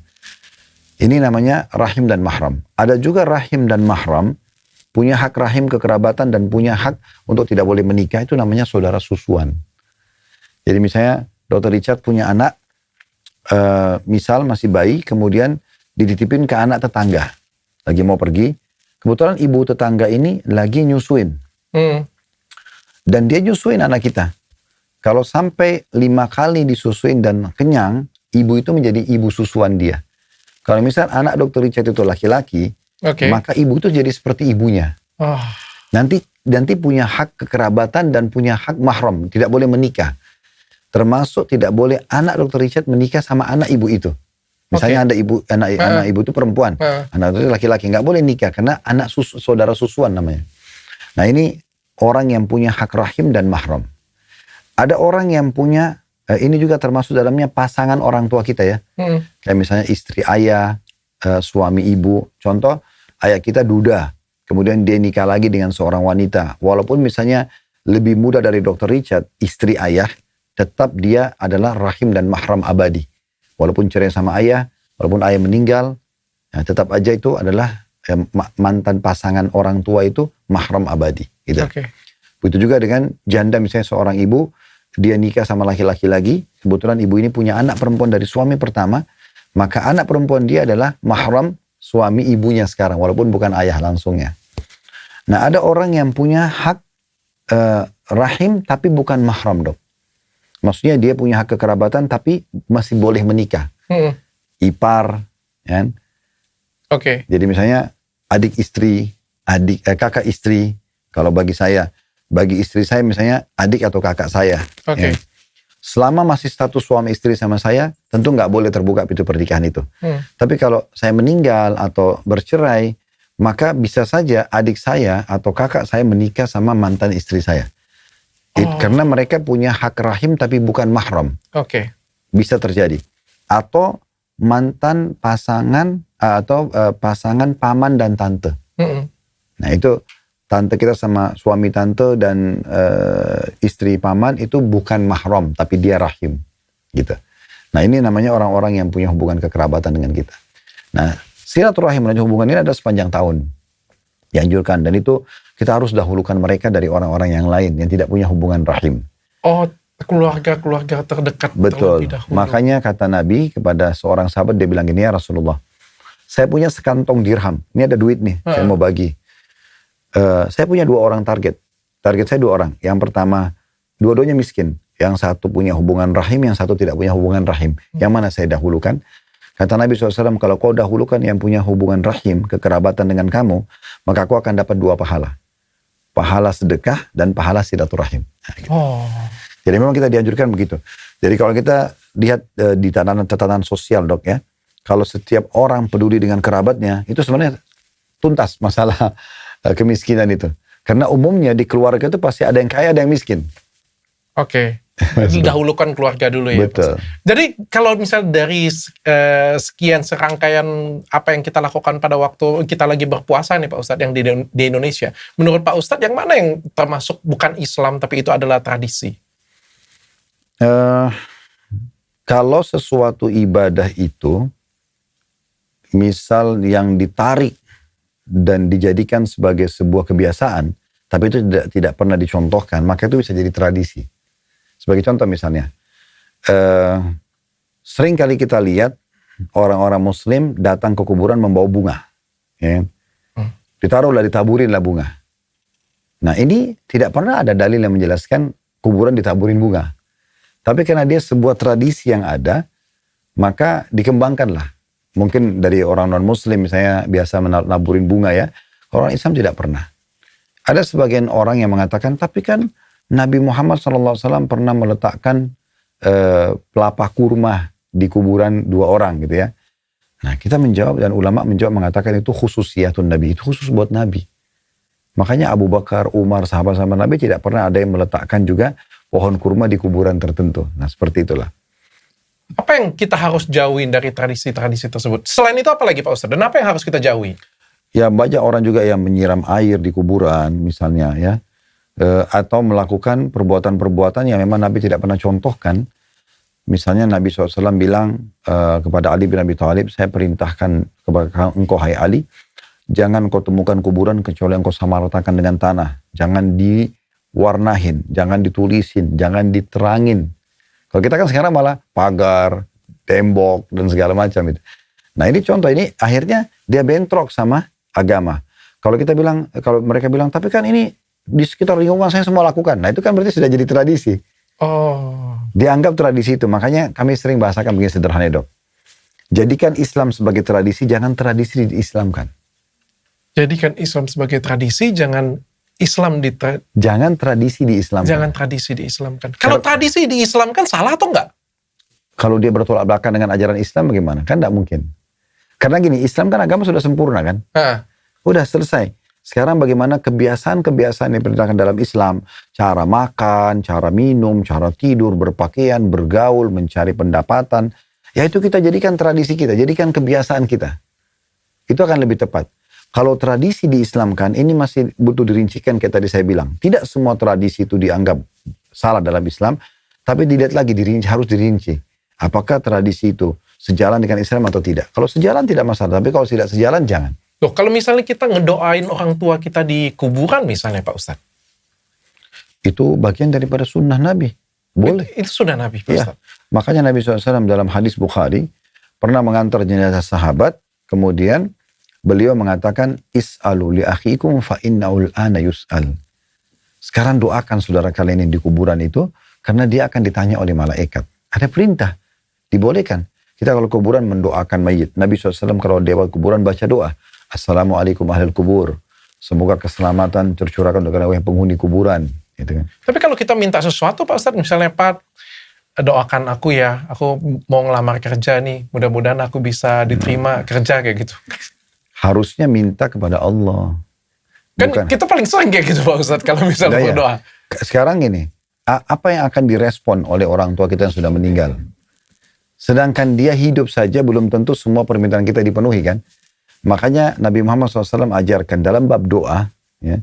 Ini namanya rahim dan mahram. Ada juga rahim dan mahram, punya hak rahim kekerabatan dan punya hak untuk tidak boleh menikah, itu namanya saudara susuan. Jadi misalnya Dr. Richard punya anak, misal masih bayi, kemudian dititipin ke anak tetangga. Lagi mau pergi, kebetulan ibu tetangga ini lagi nyusuin. Dan dia nyusuin anak kita. Kalau sampai 5 kali disusuin dan kenyang, ibu itu menjadi ibu susuan dia. Kalau misal anak Dr. Richard itu laki-laki, maka ibu itu jadi seperti ibunya. Nanti punya hak kekerabatan dan punya hak mahram, tidak boleh menikah. Termasuk tidak boleh anak Dr. Richard menikah sama anak ibu itu. Misalnya ada anak ibu itu perempuan, anak itu laki-laki, nggak boleh nikah karena anak saudara susuan namanya. Nah ini orang yang punya hak rahim dan mahram. Ada orang yang punya, ini juga termasuk dalamnya pasangan orang tua kita ya. Kayak misalnya istri ayah, suami ibu. Contoh, ayah kita duda, kemudian dia nikah lagi dengan seorang wanita. Walaupun misalnya lebih muda dari Dr. Richard, istri ayah, tetap dia adalah rahim dan mahram abadi. walaupun cerai sama ayah, walaupun ayah meninggal, ya, tetap aja itu adalah mantan pasangan orang tua itu mahram abadi. Gitu. Oke. Begitu juga dengan janda, misalnya seorang ibu, dia nikah sama laki-laki lagi, kebetulan ibu ini punya anak perempuan dari suami pertama, maka anak perempuan dia adalah mahram suami ibunya sekarang, walaupun bukan ayah langsungnya. Nah, ada orang yang punya hak rahim tapi bukan mahram, Dok. Maksudnya dia punya hak kekerabatan tapi masih boleh menikah. Ipar, kan? Oke. Jadi misalnya adik istri, kakak istri. Kalau bagi istri saya misalnya adik atau kakak saya. Oke. Ya. Selama masih status suami istri sama saya, tentu nggak boleh terbuka pintu pernikahan itu. Tapi kalau saya meninggal atau bercerai, maka bisa saja adik saya atau kakak saya menikah sama mantan istri saya. Karena mereka punya hak rahim tapi bukan mahram. Oke. Bisa terjadi. Atau mantan pasangan atau pasangan paman dan tante. Nah itu tante kita sama suami tante dan istri paman itu bukan mahram tapi dia rahim. Gitu. Nah ini namanya orang-orang yang punya hubungan kekerabatan dengan kita. Nah silaturahim dan hubungan ini ada sepanjang tahun dianjurkan, dan itu kita harus dahulukan mereka dari orang-orang yang lain yang tidak punya hubungan rahim. Oh, keluarga terdekat. Betul. Terlebih dahulu. Makanya kata Nabi kepada seorang sahabat, dia bilang gini, ya Rasulullah, saya punya sekantong dirham. Ini ada duit nih, saya mau bagi. Saya punya 2 orang target. Target saya 2 orang. Yang pertama, dua-duanya miskin. Yang satu punya hubungan rahim, yang satu tidak punya hubungan rahim. Yang mana saya dahulukan? Kata Nabi SAW, kalau kau dahulukan yang punya hubungan rahim, kekerabatan dengan kamu, maka kau akan dapat 2 pahala. Pahala sedekah dan pahala silaturahim. Nah, gitu. Jadi memang kita dianjurkan begitu. Jadi kalau kita lihat di tatanan sosial, Dok, ya, kalau setiap orang peduli dengan kerabatnya, itu sebenarnya tuntas masalah kemiskinan itu. Karena umumnya di keluarga itu pasti ada yang kaya, ada yang miskin. Oke. Dahulukan keluarga dulu ya. Betul. Jadi kalau misal dari sekian serangkaian apa yang kita lakukan pada waktu kita lagi berpuasa nih Pak Ustadz yang di Indonesia, menurut Pak Ustadz yang mana yang termasuk bukan Islam tapi itu adalah tradisi? Kalau sesuatu ibadah itu misal yang ditarik dan dijadikan sebagai sebuah kebiasaan, tapi itu tidak pernah dicontohkan, maka itu bisa jadi tradisi. Sebagai contoh misalnya, sering kali kita lihat orang-orang Muslim datang ke kuburan membawa bunga, ya. Ditaruhlah, ditaburinlah bunga. Nah ini tidak pernah ada dalil yang menjelaskan kuburan ditaburin bunga. Tapi karena dia sebuah tradisi yang ada, maka dikembangkanlah. Mungkin dari orang non-Muslim misalnya biasa menaburin bunga ya, orang Islam tidak pernah. Ada sebagian orang yang mengatakan, tapi kan Nabi Muhammad SAW pernah meletakkan pelapa kurma di kuburan 2 orang gitu ya. Nah kita menjawab, dan ulama menjawab mengatakan itu khususiyatun Nabi, itu khusus buat Nabi. Makanya Abu Bakar, Umar, sahabat-sahabat Nabi tidak pernah ada yang meletakkan juga pohon kurma di kuburan tertentu. Nah seperti itulah. Apa yang kita harus jauhin dari tradisi-tradisi tersebut? Selain itu apa lagi Pak Ustadz? Dan apa yang harus kita jauhi? Ya banyak orang juga yang menyiram air di kuburan misalnya ya. Atau melakukan perbuatan-perbuatan yang memang Nabi tidak pernah contohkan. Misalnya Nabi SAW bilang kepada Ali bin Abi Thalib, saya perintahkan kepada engkau hai Ali, jangan kau temukan kuburan kecuali engkau samaratakan dengan tanah. Jangan diwarnahin, jangan ditulisin, jangan diterangin. Kalau kita kan sekarang malah pagar, tembok, dan segala macam itu. Nah ini contoh, ini akhirnya dia bentrok sama agama. Kalau mereka bilang, tapi kan ini di sekitar lingkungan saya semua lakukan. Nah itu kan berarti sudah jadi tradisi. Dianggap tradisi itu. Makanya kami sering bahasakan begini sederhana, Dok. Jadikan Islam sebagai tradisi, jangan tradisi diislamkan. Jadikan Islam sebagai tradisi, jangan jangan tradisi diislamkan. Jangan tradisi diislamkan. Kalau tradisi diislamkan salah atau enggak? Kalau dia bertolak belakang dengan ajaran Islam bagaimana? Kan enggak mungkin. Karena gini, Islam kan agama sudah sempurna kan? Udah selesai. Sekarang bagaimana kebiasaan-kebiasaan yang diperintahkan dalam Islam. Cara makan, cara minum, cara tidur, berpakaian, bergaul, mencari pendapatan. Ya itu kita jadikan tradisi kita, jadikan kebiasaan kita. Itu akan lebih tepat. Kalau tradisi diislamkan, ini masih butuh dirincikan kayak tadi saya bilang. Tidak semua tradisi itu dianggap salah dalam Islam, tapi dilihat lagi, harus dirinci. Apakah tradisi itu sejalan dengan Islam atau tidak. Kalau sejalan tidak masalah, tapi kalau tidak sejalan jangan. Loh, kalau misalnya kita ngedoain orang tua kita di kuburan misalnya Pak Ustadz. Itu bagian daripada sunnah Nabi. Boleh. Itu sudah Nabi Pak Ya. Ustadz. Makanya Nabi SAW dalam hadis Bukhari pernah mengantar jenazah sahabat, kemudian beliau mengatakan, is'alu li akhikum fa inna'ul ana yus'al. Sekarang doakan saudara kalian yang di kuburan itu, karena dia akan ditanya oleh malaikat. Ada perintah, dibolehkan. Kita kalau kuburan mendoakan mayit. Nabi SAW kalau dia kuburan baca doa. Assalamualaikum ahlul kubur. Semoga keselamatan tercurahkan untuk yang penghuni kuburan. Gitu kan. Tapi kalau kita minta sesuatu Pak Ustadz, misalnya Pak, doakan aku ya, aku mau ngelamar kerja nih, mudah-mudahan aku bisa diterima kerja kayak gitu. Harusnya minta kepada Allah. Kan Bukan. kita paling sering kayak gitu Pak Ustadz kalau misalnya Nah, ya. berdoa. Sekarang gini, apa yang akan direspon oleh orang tua kita yang sudah meninggal? Sedangkan dia hidup saja belum tentu semua permintaan kita dipenuhi kan? Makanya Nabi Muhammad SAW ajarkan dalam bab doa, ya,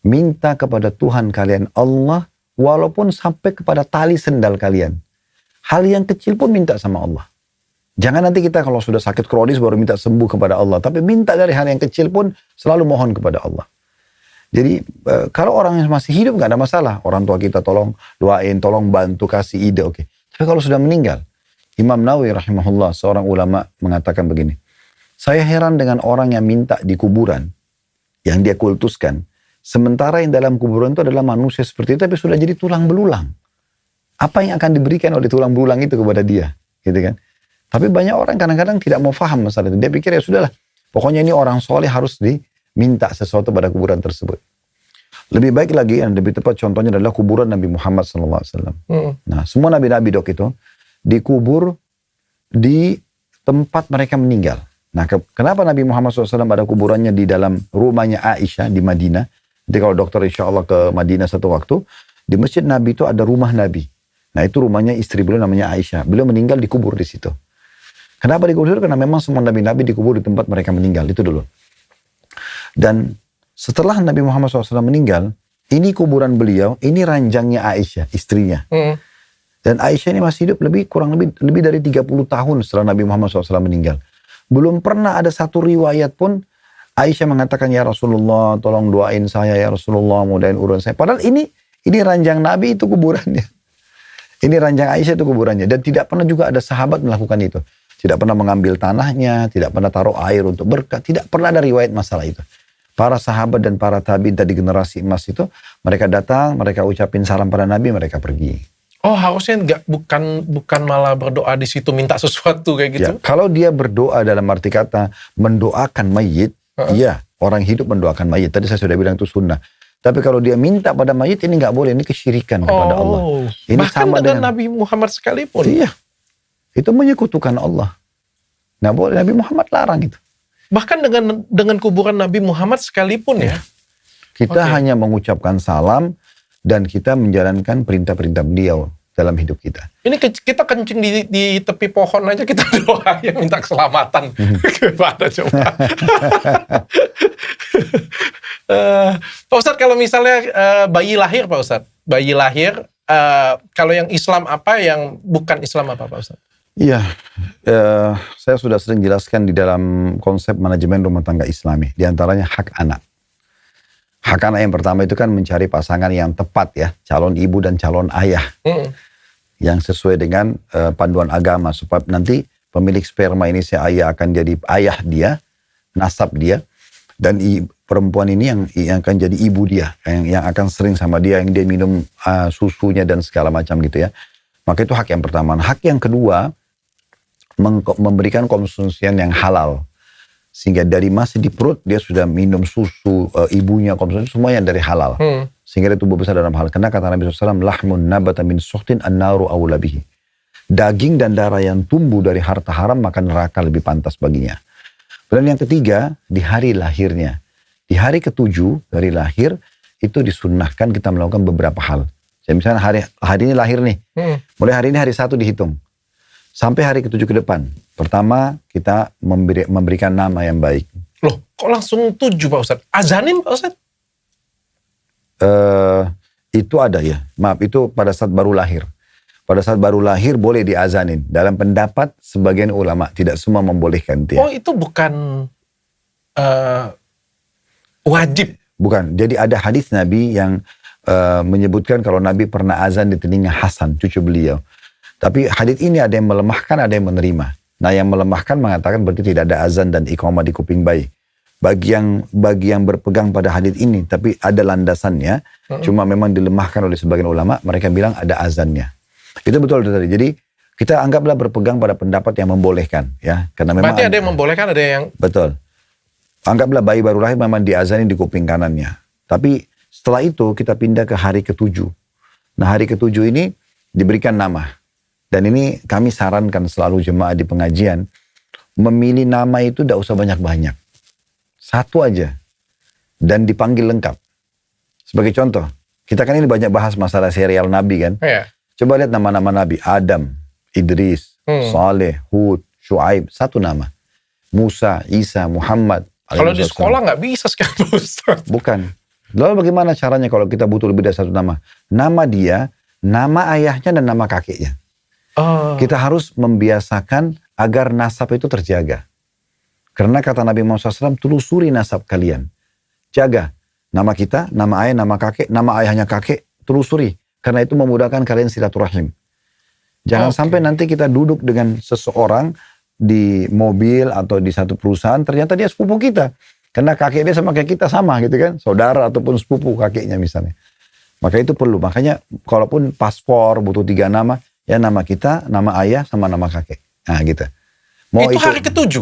minta kepada Tuhan kalian Allah walaupun sampai kepada tali sendal kalian. Hal yang kecil pun minta sama Allah. Jangan nanti kita kalau sudah sakit kronis baru minta sembuh kepada Allah. Tapi minta dari hal yang kecil pun selalu mohon kepada Allah. Jadi kalau orang yang masih hidup gak ada masalah. Orang tua kita tolong doain, tolong bantu, kasih ide, oke. Tapi kalau sudah meninggal, Imam Nawawi rahimahullah, seorang ulama mengatakan begini. Saya heran dengan orang yang minta di kuburan, yang dia kultuskan. Sementara yang dalam kuburan itu adalah manusia seperti itu, tapi sudah jadi tulang belulang. Apa yang akan diberikan oleh tulang belulang itu kepada dia? Gitu kan? Tapi banyak orang kadang-kadang tidak mau paham masalah itu. Dia pikir ya sudahlah, pokoknya ini orang soleh harus diminta sesuatu pada kuburan tersebut. Lebih baik lagi, yang lebih tepat contohnya adalah kuburan Nabi Muhammad SAW. Nah, semua nabi-nabi dok itu dikubur di tempat mereka meninggal. Nah, kenapa Nabi Muhammad SAW ada kuburannya di dalam rumahnya Aisyah di Madinah? Jadi kalau dokter insya Allah ke Madinah satu waktu, di masjid Nabi itu ada rumah Nabi. Nah, itu rumahnya istri beliau namanya Aisyah. Beliau meninggal dikubur di situ. Kenapa dikubur? Karena memang semua nabi-nabi dikubur di tempat mereka meninggal. Itu dulu. Dan setelah Nabi Muhammad SAW meninggal, ini kuburan beliau, ini ranjangnya Aisyah, istrinya. Dan Aisyah ini masih hidup kurang lebih dari 30 tahun setelah Nabi Muhammad SAW meninggal. Belum pernah ada satu riwayat pun Aisyah mengatakan, ya Rasulullah tolong doain saya, ya Rasulullah mudahin urusan saya. Padahal ini ranjang Nabi, itu kuburannya. Ini ranjang Aisyah, itu kuburannya. Dan tidak pernah juga ada sahabat melakukan itu. Tidak pernah mengambil tanahnya, tidak pernah taruh air untuk berkat. Tidak pernah ada riwayat masalah itu. Para sahabat dan para tabi'in tadi generasi emas itu, mereka datang, mereka ucapin salam pada Nabi, mereka pergi. Oh, harusnya bukan malah berdoa di situ minta sesuatu kayak gitu. Ya, kalau dia berdoa dalam arti kata mendoakan mayit, iya, orang hidup mendoakan mayit. Tadi saya sudah bilang itu sunnah. Tapi kalau dia minta pada mayit, ini nggak boleh, ini kesyirikan kepada Allah. Ini bahkan sama dengan Nabi Muhammad sekalipun. Iya, itu menyekutukan Allah. Nggak boleh, Nabi Muhammad larang itu. Bahkan dengan kuburan Nabi Muhammad sekalipun ya. Kita hanya mengucapkan salam dan kita menjalankan perintah-perintah beliau dalam hidup kita. Ini kita kencing di tepi pohon aja kita doa yang minta keselamatan. Gimana coba? Pak Ustadz, kalau misalnya bayi lahir Pak Ustadz, bayi lahir, kalau yang Islam apa, yang bukan Islam apa Pak Ustadz? Iya, saya sudah sering jelaskan di dalam konsep manajemen rumah tangga Islami. Di antaranya hak anak. Hak anak yang pertama itu kan mencari pasangan yang tepat ya, calon ibu dan calon ayah. Yang sesuai dengan panduan agama, supaya nanti pemilik sperma ini si ayah akan jadi ayah dia, nasab dia, dan perempuan ini yang akan jadi ibu dia, yang akan sering sama dia, yang dia minum susunya dan segala macam gitu ya. Maka itu hak yang pertama. Hak yang kedua, memberikan konsumsian yang halal. Sehingga dari masih di perut dia sudah minum susu ibunya, konsumsi semuanya dari halal. Sehingga dia tumbuh besar dalam hal. Karena kata Nabi SAW, lahmun nabata min suhtin an-naru awla bihi. Daging dan darah yang tumbuh dari harta haram, maka neraka lebih pantas baginya. Dan yang ketiga, di hari lahirnya. Di hari ke-7 dari lahir, itu disunnahkan kita melakukan beberapa hal. Jadi misalnya hari ini lahir nih. Mulai hari ini hari 1 dihitung. Sampai hari ke-7 ke depan. Pertama, kita memberikan nama yang baik. Loh, kok langsung 7 Pak Ustadz? Azanin Pak Ustadz? Itu ada ya. Maaf, itu pada saat baru lahir. pada saat baru lahir boleh diazanin. Dalam pendapat sebagian ulama, tidak semua membolehkan itu ya. Oh, itu bukan wajib. Bukan. Jadi ada hadis Nabi yang menyebutkan kalau Nabi pernah azan di telinga Hasan, cucu beliau. Tapi hadis ini ada yang melemahkan, ada yang menerima. Nah, yang melemahkan mengatakan berarti tidak ada azan dan iqamah di kuping bayi. Bagi yang berpegang pada hadis ini, tapi ada landasannya, cuma memang dilemahkan oleh sebagian ulama, mereka bilang ada azannya. Itu betul tadi. Jadi kita anggaplah berpegang pada pendapat yang membolehkan, ya, karena memang Berarti ada yang membolehkan, ada yang betul. Anggaplah bayi baru lahir memang diazani di kuping kanannya. Tapi setelah itu kita pindah ke hari ke-7. Nah, hari ke-7 ini diberikan nama. Dan ini kami sarankan selalu jemaah di pengajian, memilih nama itu tidak usah banyak-banyak. Satu aja. Dan dipanggil lengkap. Sebagai contoh, kita kan ini banyak bahas masalah serial Nabi kan. ya. Coba lihat nama-nama Nabi. Adam, Idris, Saleh, Hud, Shu'aib. Satu nama. Musa, Isa, Muhammad. Kalau di sekolah nggak bisa sekarang, Ustaz. Bukan. Lalu bagaimana caranya kalau kita butuh lebih dari satu nama? Nama dia, nama ayahnya, dan nama kakeknya. Oh. Kita harus membiasakan agar nasab itu terjaga. Karena kata Nabi Muhammad SAW, telusuri nasab kalian. Jaga. Nama kita, nama ayah, nama kakek, nama ayahnya kakek, telusuri. Karena itu memudahkan kalian silaturahim. Jangan sampai nanti kita duduk dengan seseorang di mobil atau di satu perusahaan, ternyata dia sepupu kita. Karena kakek dia sama kayak kita sama gitu kan. Saudara ataupun sepupu kakeknya misalnya. Maka itu perlu. Makanya kalaupun paspor butuh 3 nama, ya nama kita, nama ayah, sama nama kakek. Nah gitu. Itu hari ke-7?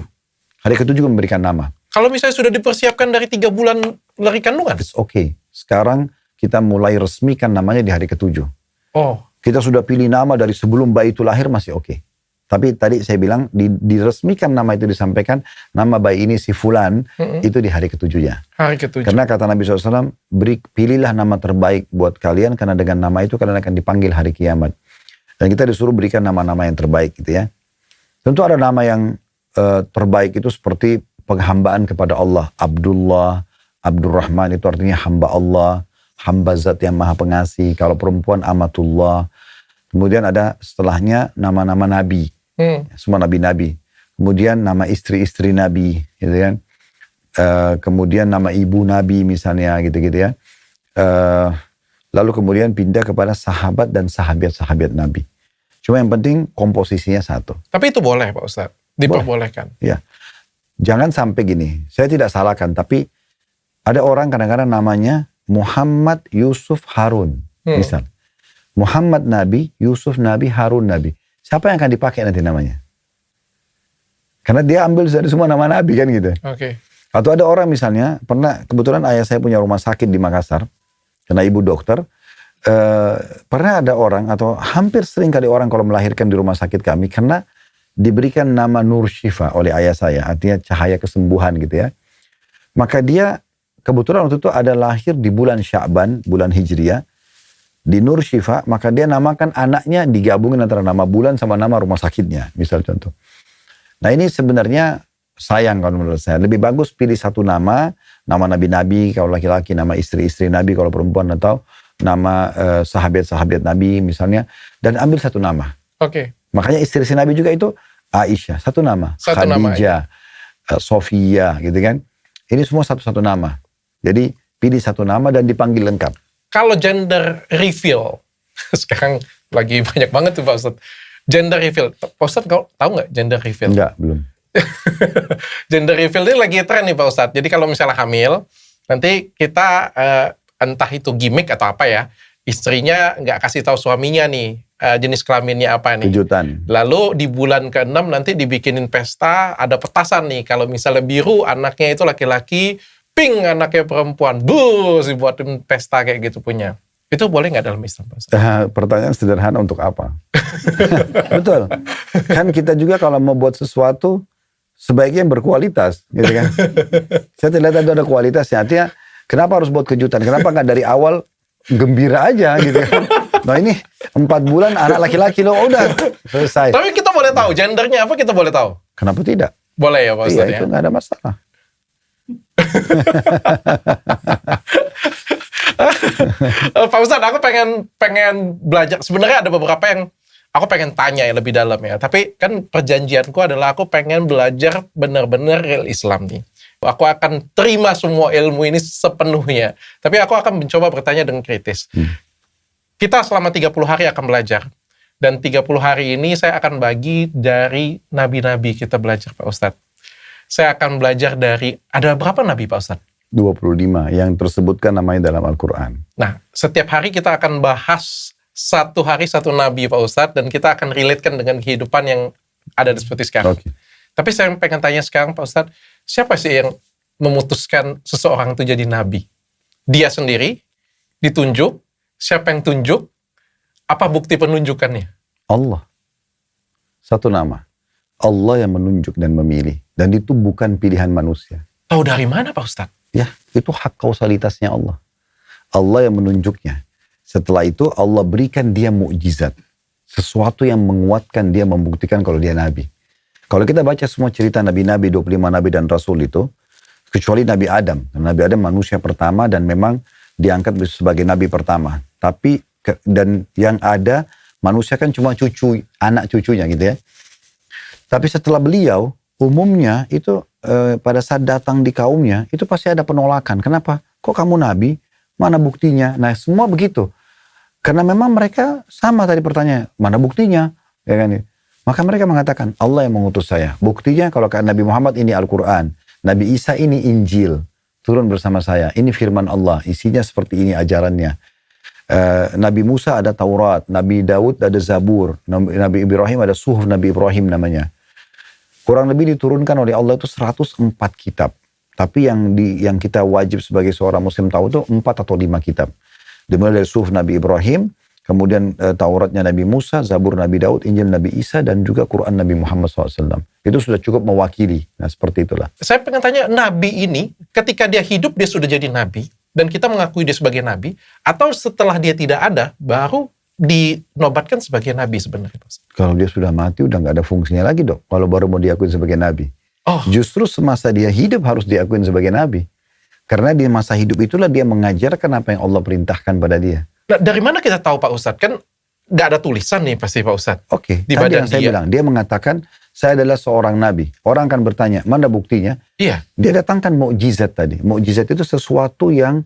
Hari ke-7 memberikan nama. Kalau misalnya sudah dipersiapkan dari 3 bulan dari kandungan? It's okay. Sekarang kita mulai resmikan namanya di hari ke-7. Oh. Kita sudah pilih nama dari sebelum bayi itu lahir masih oke. Tapi tadi saya bilang diresmikan nama itu disampaikan, nama bayi ini si Fulan, itu di hari ke-7-nya. Hari ke-7. Karena kata Nabi SAW, pilihlah nama terbaik buat kalian, karena dengan nama itu kalian akan dipanggil hari kiamat. Dan kita disuruh berikan nama-nama yang terbaik gitu ya. Tentu ada nama yang terbaik itu seperti penghambaan kepada Allah. Abdullah, Abdurrahman itu artinya hamba Allah, hamba zat yang maha pengasih. Kalau perempuan amatullah. Kemudian ada setelahnya nama-nama nabi. Semua nabi-nabi. Kemudian nama istri-istri nabi, gitu kan. Kemudian nama ibu nabi misalnya, gitu-gitu ya. Lalu kemudian pindah kepada sahabat dan sahabat-sahabat nabi. Cuma yang penting komposisinya satu. Tapi itu boleh Pak Ustadz? Diperbolehkan? Ya. Jangan sampai gini, saya tidak salahkan, tapi ada orang kadang-kadang namanya Muhammad Yusuf Harun, misal. Muhammad Nabi, Yusuf Nabi, Harun Nabi. Siapa yang akan dipakai nanti namanya? Karena dia ambil dari semua nama Nabi kan gitu. Oke. Atau ada orang misalnya, kebetulan ayah saya punya rumah sakit di Makassar, karena ibu dokter, pernah ada orang, atau hampir sering kali orang kalau melahirkan di rumah sakit kami, karena diberikan nama Nur Syifa oleh ayah saya, artinya cahaya kesembuhan gitu ya. Maka dia, kebetulan waktu itu ada lahir di bulan Sya'ban, bulan Hijriah, di Nur Syifa, maka dia namakan anaknya digabungin antara nama bulan sama nama rumah sakitnya, misal contoh. Nah ini sebenarnya sayang kalau menurut saya. Lebih bagus pilih satu nama nabi-nabi kalau laki-laki, nama istri-istri nabi kalau perempuan, atau nama sahabat-sahabat nabi misalnya, dan ambil satu nama. Oke. Makanya istri-istri nabi juga itu Aisyah, satu nama. Khadijah, Sofia gitu kan. Ini semua satu-satu nama. Jadi pilih satu nama dan dipanggil lengkap. Kalau gender reveal, sekarang lagi banyak banget tuh Pak Ustadz. Gender reveal, Pak Ustadz tahu nggak gender reveal? Enggak, belum. Gender reveal ini lagi tren nih Pak Ustadz. Jadi kalau misalnya hamil, nanti kita entah itu gimmick atau apa ya, istrinya nggak kasih tahu suaminya nih jenis kelaminnya apa nih. Kejutan. Lalu di bulan ke-6 nanti dibikinin pesta, ada petasan nih. Kalau misalnya biru anaknya itu laki-laki, pink anaknya perempuan, dibuatin pesta kayak gitu punya. Itu boleh nggak dalam Islam? Pertanyaan sederhana, untuk apa? Betul. Kan kita juga kalau mau buat sesuatu, sebaiknya berkualitas. Gitu kan? Saya tidak ada kualitasnya. Artinya, kenapa harus buat kejutan? Kenapa nggak dari awal gembira aja gitu kan? Nah ini 4 bulan anak laki-laki loh, udah selesai. Tapi kita boleh tahu, gendernya apa kita boleh tahu? Kenapa tidak? Boleh ya Pak Ustadz ya? Itu nggak ada masalah. Pak Ustadz, aku pengen belajar. Sebenarnya ada beberapa yang Aku pengen tanya yang lebih dalam ya. Tapi kan perjanjianku adalah aku pengen belajar benar-benar real Islam nih. Aku akan terima semua ilmu ini sepenuhnya. Tapi aku akan mencoba bertanya dengan kritis. Kita selama 30 hari akan belajar. Dan 30 hari ini saya akan bagi dari nabi-nabi kita belajar, Pak Ustadz. Saya akan belajar dari, ada berapa nabi, Pak Ustadz? 25 yang tersebutkan namanya dalam Al-Quran. Nah, setiap hari kita akan bahas satu hari satu nabi, Pak Ustadz. Dan kita akan relatekan dengan kehidupan yang ada seperti sekarang. Oke. Tapi saya pengen tanya sekarang, Pak Ustadz, siapa sih yang memutuskan seseorang itu jadi nabi? Dia sendiri? Ditunjuk? Siapa yang tunjuk? Apa bukti penunjukannya? Allah. Satu nama. Allah yang menunjuk dan memilih. Dan itu bukan pilihan manusia. Tahu dari mana, Pak Ustadz? Ya, itu hak kausalitasnya Allah. Allah yang menunjuknya. Setelah itu Allah berikan dia mukjizat. Sesuatu yang menguatkan dia, membuktikan kalau dia nabi. Kalau kita baca semua cerita nabi-nabi, 25 nabi dan rasul itu, kecuali Nabi Adam. Nabi Adam manusia pertama dan memang diangkat sebagai nabi pertama. Tapi, dan yang ada, manusia kan cuma cucu, anak cucunya gitu ya. Tapi setelah beliau, umumnya itu pada saat datang di kaumnya, itu pasti ada penolakan. Kenapa? Kok kamu nabi? Mana buktinya? Nah semua begitu. Karena memang mereka sama tadi pertanyaan, mana buktinya? Ya kan? Maka mereka mengatakan, Allah yang mengutus saya. Buktinya kalau Nabi Muhammad ini Al-Quran. Nabi Isa ini Injil. Turun bersama saya. Ini firman Allah. Isinya seperti ini ajarannya. Nabi Musa ada Taurat. Nabi Daud ada Zabur. Nabi Ibrahim ada Suhuf Nabi Ibrahim namanya. Kurang lebih diturunkan oleh Allah itu 104 kitab. Tapi yang kita wajib sebagai seorang muslim tahu itu 4 atau 5 kitab. Dimulai dari Suhuf Nabi Ibrahim. Kemudian Tauratnya Nabi Musa, Zabur Nabi Daud, Injil Nabi Isa, dan juga Quran Nabi Muhammad SAW. Itu sudah cukup mewakili. Nah seperti itulah. Saya pengen tanya, nabi ini ketika dia hidup dia sudah jadi nabi, dan kita mengakui dia sebagai nabi, atau setelah dia tidak ada, baru dinobatkan sebagai nabi sebenarnya? Kalau dia sudah mati, udah nggak ada fungsinya lagi dok. Kalau baru mau diakui sebagai nabi. Oh. Justru semasa dia hidup harus diakui sebagai nabi. Karena di masa hidup itulah dia mengajarkan apa yang Allah perintahkan pada dia. Nah, dari mana kita tahu Pak Ustadz? Kan nggak ada tulisan nih pasti Pak Ustadz. Oke, di tadi badan yang saya bilang, dia mengatakan, saya adalah seorang nabi. Orang akan bertanya, mana buktinya? Iya. Dia datangkan mukjizat tadi. Mukjizat itu sesuatu yang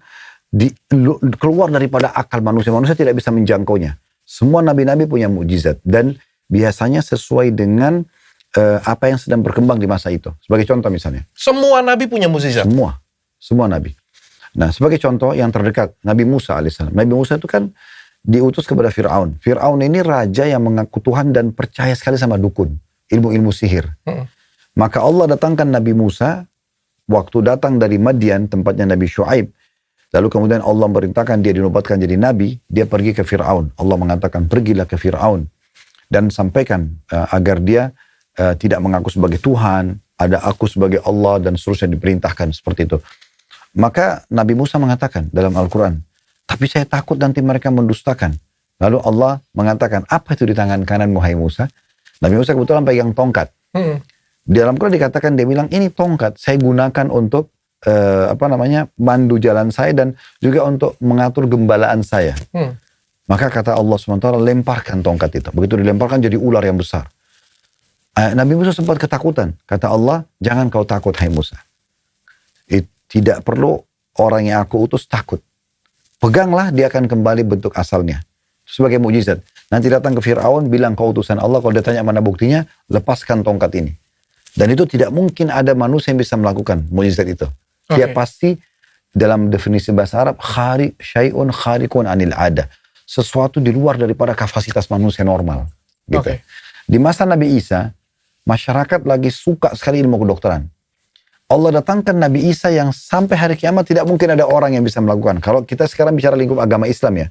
keluar daripada akal manusia. Manusia tidak bisa menjangkaunya. Semua nabi-nabi punya mukjizat. Dan biasanya sesuai dengan apa yang sedang berkembang di masa itu. Sebagai contoh misalnya. Semua nabi punya mukjizat? Semua nabi. Nah, sebagai contoh yang terdekat, Nabi Musa alaihissalam. Nabi Musa itu kan diutus kepada Fir'aun. Fir'aun ini raja yang mengaku Tuhan dan percaya sekali sama dukun. Ilmu-ilmu sihir. Maka Allah datangkan Nabi Musa, waktu datang dari Madian, tempatnya Nabi Shu'aib. Lalu kemudian Allah merintahkan dia dinobatkan jadi Nabi, dia pergi ke Fir'aun. Allah mengatakan, pergilah ke Fir'aun. Dan sampaikan agar dia tidak mengaku sebagai Tuhan, ada aku sebagai Allah, dan seterusnya diperintahkan seperti itu. Maka Nabi Musa mengatakan dalam Al-Quran, tapi saya takut nanti mereka mendustakan. Lalu Allah mengatakan, apa itu di tangan kanan Muhai Musa? Nabi Musa kebetulan pegang tongkat. Di dalam Quran dikatakan, dia bilang, ini tongkat saya gunakan untuk mandu jalan saya dan juga untuk mengatur gembalaan saya. Maka kata Allah SWT, lemparkan tongkat itu. Begitu dilemparkan jadi ular yang besar. Nabi Musa sempat ketakutan. Kata Allah, jangan kau takut hai Musa. Tidak perlu orang yang aku utus takut. Peganglah, dia akan kembali bentuk asalnya. Sebagai mukjizat. Nanti datang ke Fir'aun, bilang kau utusan Allah. Kalau dia tanya mana buktinya, lepaskan tongkat ini. Dan itu tidak mungkin ada manusia yang bisa melakukan mukjizat itu. Dia pasti dalam definisi bahasa Arab, syai'un kharikun anil ada. Sesuatu di luar daripada kapasitas manusia normal. Gitu. Di masa Nabi Isa, masyarakat lagi suka sekali ilmu kedokteran. Allah datangkan Nabi Isa yang sampai hari kiamat tidak mungkin ada orang yang bisa melakukan. Kalau kita sekarang bicara lingkup agama Islam ya.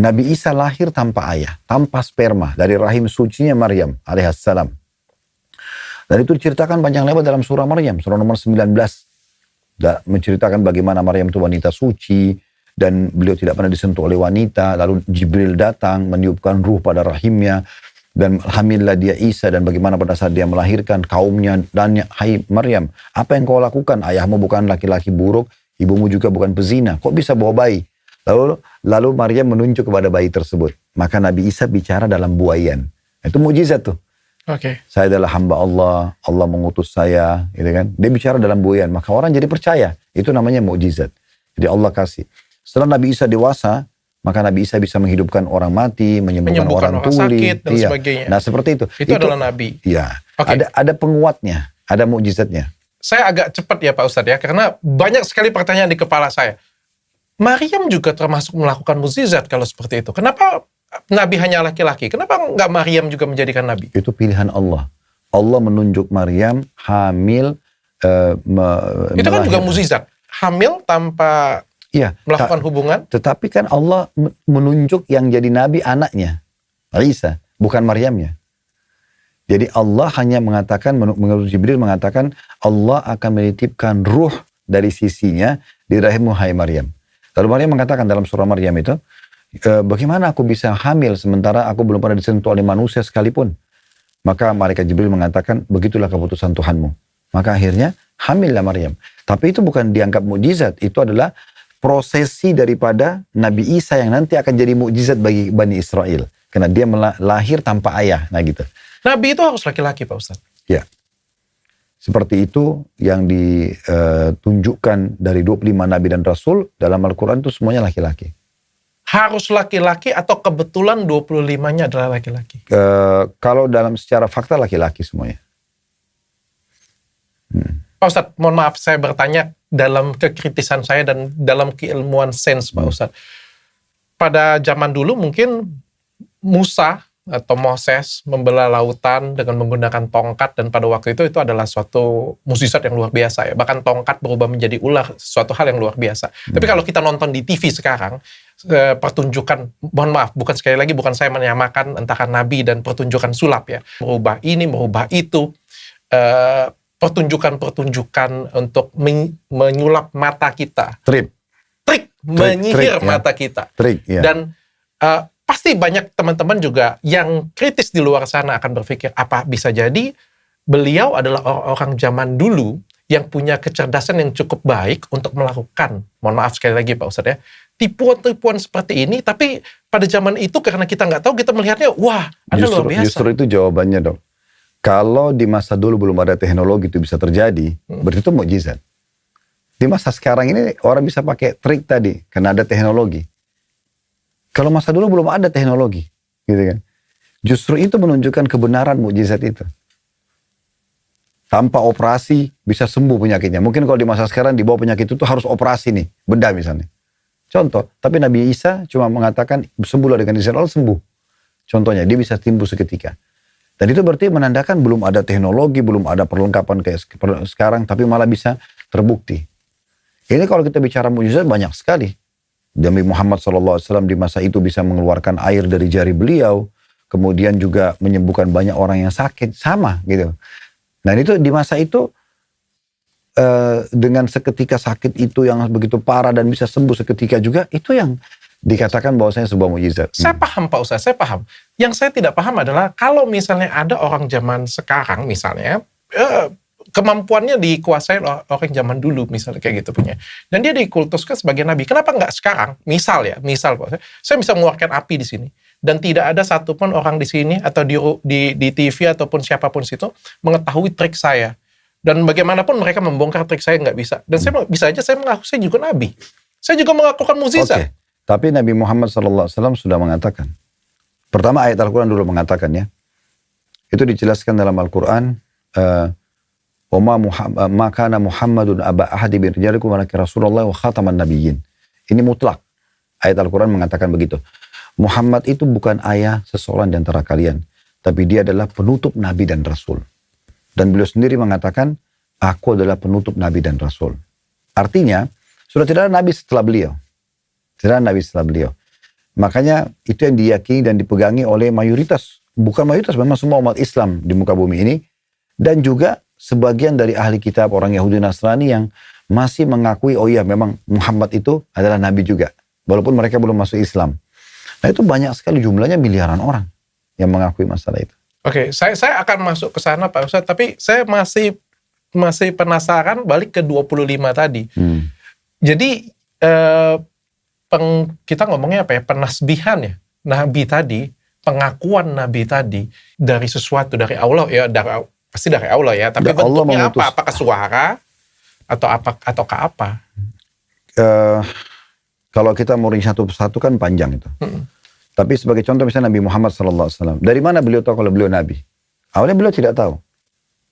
Nabi Isa lahir tanpa ayah, tanpa sperma, dari rahim sucinya Maryam alaihissalam. Dan itu diceritakan panjang lebar dalam surah Maryam, surah nomor 19. Menceritakan bagaimana Maryam itu wanita suci, dan beliau tidak pernah disentuh oleh wanita, lalu Jibril datang meniupkan ruh pada rahimnya, dan hamillah dia Isa, dan bagaimana pada saat dia melahirkan kaumnya, dan hai Maryam, apa yang kau lakukan? Ayahmu bukan laki-laki buruk, ibumu juga bukan pezina, kok bisa bawa bayi? Lalu Maryam menunjuk kepada bayi tersebut. Maka Nabi Isa bicara dalam buaian. Itu mukjizat tuh. Oke. Saya adalah hamba Allah, Allah mengutus saya, gitu kan. Dia bicara dalam buaian, maka orang jadi percaya. Itu namanya mukjizat. Jadi Allah kasih. Setelah Nabi Isa dewasa, maka Nabi Isa bisa menghidupkan orang mati, menyembuhkan orang tuli, sakit dan sebagainya. Nah, seperti itu. Itu adalah Nabi. Iya. Oke. Ada penguatnya, ada mukjizatnya. Saya agak cepat ya Pak Ustadz ya, karena banyak sekali pertanyaan di kepala saya. Maryam juga termasuk melakukan mukjizat kalau seperti itu. Kenapa Nabi hanya laki-laki? Kenapa nggak Maryam juga menjadikan Nabi? Itu pilihan Allah. Allah menunjuk Maryam hamil. Itu kan juga mukjizat. Hamil tanpa melakukan hubungan. Tetapi kan Allah menunjuk yang jadi Nabi anaknya, Isa, bukan Maryamnya. Jadi Allah hanya mengatakan, menurut Jibril mengatakan, Allah akan menitipkan ruh dari sisinya di rahimmu hai Maryam. Lalu Maryam mengatakan dalam surah Maryam itu, bagaimana aku bisa hamil sementara aku belum pernah disentuh oleh manusia sekalipun. Maka malaikat Jibril mengatakan, begitulah keputusan Tuhanmu. Maka akhirnya hamillah Maryam. Tapi itu bukan dianggap mukjizat, itu adalah prosesi daripada Nabi Isa yang nanti akan jadi mukjizat bagi Bani Israel. Karena dia lahir tanpa ayah, nah gitu. Nabi itu harus laki-laki Pak Ustadz? Ya. Seperti itu yang ditunjukkan dari 25 Nabi dan Rasul dalam Al-Quran itu semuanya laki-laki. Harus laki-laki atau kebetulan 25-nya adalah laki-laki? Kalau dalam secara fakta laki-laki semuanya. Pak Ustadz, mohon maaf saya bertanya dalam kekritisan saya dan dalam keilmuan sains Pak Ustadz. Pada zaman dulu mungkin Musa atau Moses membelah lautan dengan menggunakan tongkat, dan pada waktu itu adalah suatu mukjizat yang luar biasa ya. Bahkan tongkat berubah menjadi ular, suatu hal yang luar biasa. Tapi kalau kita nonton di TV sekarang, pertunjukan, mohon maaf, bukan sekali lagi bukan saya menyamakan antara Nabi dan pertunjukan sulap ya. Merubah ini, merubah itu, pertunjukan untuk menyulap mata kita. Trik menyihir mata kita. Dan pasti banyak teman-teman juga yang kritis di luar sana akan berpikir, apa bisa jadi beliau adalah orang zaman dulu yang punya kecerdasan yang cukup baik untuk melakukan, mohon maaf sekali lagi Pak Ustadz ya, tipuan-tipuan seperti ini, tapi pada zaman itu karena kita nggak tahu, kita melihatnya, wah, ada luar biasa. Justru itu jawabannya dong. Kalau di masa dulu belum ada teknologi itu bisa terjadi, berarti itu mukjizat. Di masa sekarang ini orang bisa pakai trik tadi, karena ada teknologi. Kalau masa dulu belum ada teknologi, gitu kan. Justru itu menunjukkan kebenaran mukjizat itu. Tanpa operasi bisa sembuh penyakitnya. Mungkin kalau di masa sekarang dibawa penyakit itu harus operasi nih, benda misalnya. Contoh, tapi Nabi Isa cuma mengatakan sembuhlah dengan izin Allah, sembuh. Contohnya, dia bisa sembuh seketika. Dan itu berarti menandakan belum ada teknologi, belum ada perlengkapan kayak sekarang, tapi malah bisa terbukti. Ini kalau kita bicara mukjizat banyak sekali. Nabi Muhammad SAW di masa itu bisa mengeluarkan air dari jari beliau, kemudian juga menyembuhkan banyak orang yang sakit, sama gitu. Nah itu di masa itu dengan seketika sakit itu yang begitu parah dan bisa sembuh seketika juga, itu yang dikatakan bahwasanya sebuah mukjizat. Saya paham Pak Ustaz, saya paham. Yang saya tidak paham adalah kalau misalnya ada orang zaman sekarang misalnya, kemampuannya dikuasai orang zaman dulu misalnya kayak gitu punya, dan dia dikultuskan sebagai nabi. Kenapa nggak sekarang? Misal Pak, saya bisa mengeluarkan api di sini dan tidak ada satupun orang di sini atau di TV ataupun siapapun situ mengetahui trik saya, dan bagaimanapun mereka membongkar trik saya nggak bisa, dan saya bisa aja saya mengaku saya juga nabi, saya juga melakukan mukjizat. Tapi Nabi Muhammad SAW sudah mengatakan, pertama ayat Al-Quran dulu mengatakan ya, itu dijelaskan dalam Al-Quran, ma kana Muhammadun aba ahadi bin rijalikum walakin Rasulullah wa khataman nabiyyin. Ini mutlak. Ayat Al-Quran mengatakan begitu. Muhammad itu bukan ayah seseorang di antara kalian, tapi dia adalah penutup nabi dan rasul. Dan beliau sendiri mengatakan, aku adalah penutup nabi dan rasul. Artinya, sudah tidak ada nabi setelah beliau. Tidak ada nabi setelah beliau. Makanya itu yang diyakini dan dipegangi oleh mayoritas, bukan mayoritas, memang semua umat Islam di muka bumi ini, dan juga sebagian dari ahli kitab orang Yahudi Nasrani yang masih mengakui, oh iya memang Muhammad itu adalah nabi juga, walaupun mereka belum masuk Islam. Nah itu banyak sekali, jumlahnya miliaran orang yang mengakui masalah itu. Oke, saya akan masuk ke sana Pak Ustadz, tapi saya masih penasaran balik ke 25 tadi. Jadi kita ngomongnya apa ya, penasbihan ya, Nabi tadi, pengakuan Nabi tadi dari sesuatu, dari Allah ya, pasti dari Allah ya, tapi Dan Allah bentuknya mengutus. apa? Apakah suara ataukah apa? Kalau kita mau ring satu persatu kan panjang itu. Tapi sebagai contoh misalnya Nabi Muhammad SAW. Dari mana beliau tahu kalau beliau Nabi? Awalnya beliau tidak tahu.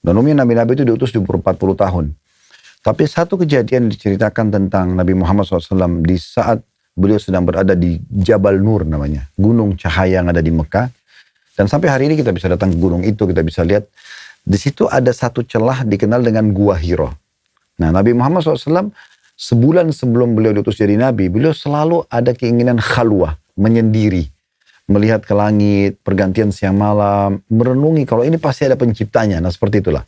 Dan umumnya Nabi-Nabi itu diutus di umur 40 tahun. Tapi satu kejadian diceritakan tentang Nabi Muhammad SAW di saat beliau sedang berada di Jabal Nur namanya. Gunung cahaya yang ada di Mekah. Dan sampai hari ini kita bisa datang ke gunung itu, kita bisa lihat. Di situ ada satu celah dikenal dengan Gua Hiro. Nah, Nabi Muhammad SAW sebulan sebelum beliau diutus jadi Nabi, beliau selalu ada keinginan khalwah, menyendiri. Melihat ke langit, pergantian siang malam, merenungi kalau ini pasti ada penciptanya. Nah, seperti itulah.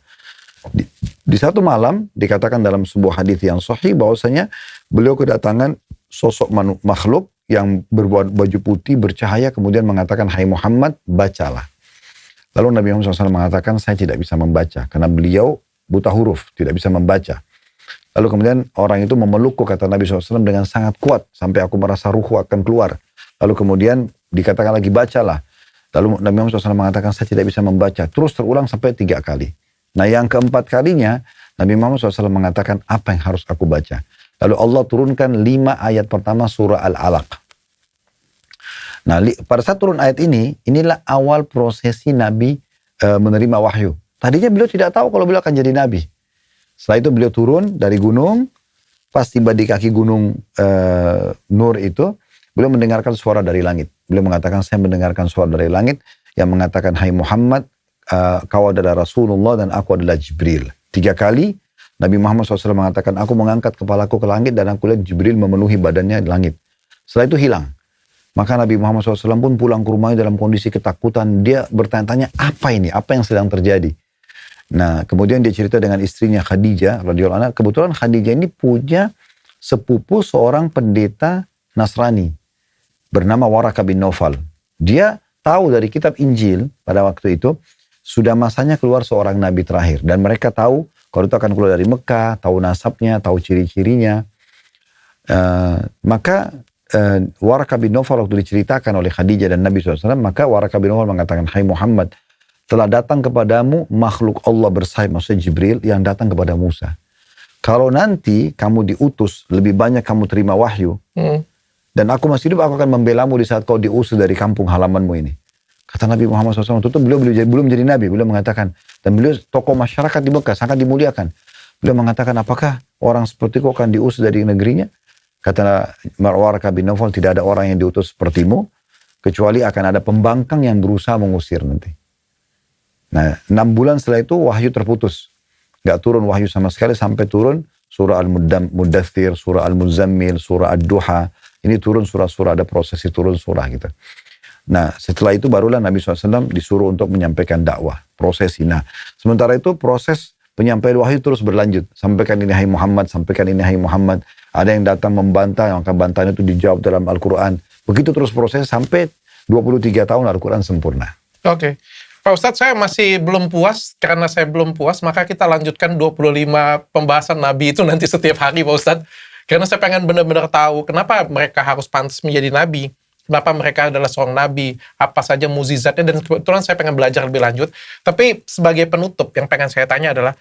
Di satu malam, dikatakan dalam sebuah hadis yang sahih, bahwasanya beliau kedatangan sosok makhluk yang berbaju putih, bercahaya, kemudian mengatakan, "Hai Muhammad, bacalah." Lalu Nabi Muhammad SAW mengatakan, "Saya tidak bisa membaca," karena beliau buta huruf, tidak bisa membaca. Lalu kemudian orang itu memelukku, kata Nabi SAW dengan sangat kuat, sampai aku merasa ruhku akan keluar. Lalu kemudian dikatakan lagi, "Bacalah." Lalu Nabi Muhammad SAW mengatakan, "Saya tidak bisa membaca." Terus terulang sampai 3 kali. Nah, yang keempat kalinya, Nabi Muhammad SAW mengatakan, "Apa yang harus aku baca?" Lalu Allah turunkan 5 ayat pertama surah Al-Alaq. Nah, pada saat turun ayat ini, inilah awal prosesi Nabi menerima wahyu. Tadinya beliau tidak tahu kalau beliau akan jadi Nabi. Setelah itu beliau turun dari gunung, pas tiba di kaki gunung Nur itu, beliau mendengarkan suara dari langit. Beliau mengatakan, "Saya mendengarkan suara dari langit yang mengatakan, 'Hai Muhammad, kau adalah Rasulullah dan aku adalah Jibril.'" 3 kali Nabi Muhammad SAW mengatakan, "Aku mengangkat kepalaku ke langit dan aku lihat Jibril memenuhi badannya di langit." Setelah itu hilang. Maka Nabi Muhammad SAW pun pulang ke rumahnya dalam kondisi ketakutan. Dia bertanya-tanya, apa ini? Apa yang sedang terjadi? Nah, kemudian dia cerita dengan istrinya Khadijah radhiyallahu anha. Kebetulan Khadijah ini punya sepupu seorang pendeta Nasrani bernama Waraqah bin Nawfal. Dia tahu dari kitab Injil pada waktu itu sudah masanya keluar seorang nabi terakhir, dan mereka tahu kalau itu akan keluar dari Mekah, tahu nasabnya, tahu ciri-cirinya. Maka Waraqah bin Nawfal waktu diceritakan oleh Khadijah dan Nabi SAW, maka Waraqah bin Nawfal mengatakan, "Hai Muhammad, telah datang kepadamu makhluk Allah bersayap," maksudnya Jibril, yang datang kepada Musa. "Kalau nanti kamu diutus, lebih banyak kamu terima wahyu, dan aku masih hidup, aku akan membelamu di saat kau diusir dari kampung halamanmu ini." Kata Nabi Muhammad SAW, itu beliau belum jadi Nabi. Beliau mengatakan, dan beliau tokoh masyarakat di Mekah, sangat dimuliakan. Beliau mengatakan, "Apakah orang seperti kau akan diusir dari negerinya?" Kata Waraqah bin Nawfal, "Tidak ada orang yang diutus sepertimu, kecuali akan ada pembangkang yang berusaha mengusir nanti." Nah, 6 bulan setelah itu wahyu terputus. Gak turun wahyu sama sekali sampai turun surah Al-Muddathir, surah Al-Muzammil, surah Ad-Duha. Ini turun surah-surah, ada prosesi turun surah gitu. Nah, setelah itu barulah Nabi SAW disuruh untuk menyampaikan dakwah, prosesi. Nah, sementara itu proses penyampaian wahyu terus berlanjut. Sampaikan ini hai Muhammad, sampaikan ini hai Muhammad. Ada yang datang membantah, maka bantahan itu dijawab dalam Al-Quran. Begitu terus proses sampai 23 tahun Al-Quran sempurna. Oke. Pak Ustadz, saya masih belum puas. Karena saya belum puas, maka kita lanjutkan 25 pembahasan Nabi itu nanti setiap hari, Pak Ustadz. Karena saya pengen benar-benar tahu kenapa mereka harus pantas menjadi Nabi. Kenapa mereka adalah seorang Nabi. Apa saja mukjizatnya. Dan kebetulan saya pengen belajar lebih lanjut. Tapi sebagai penutup, yang pengen saya tanya adalah,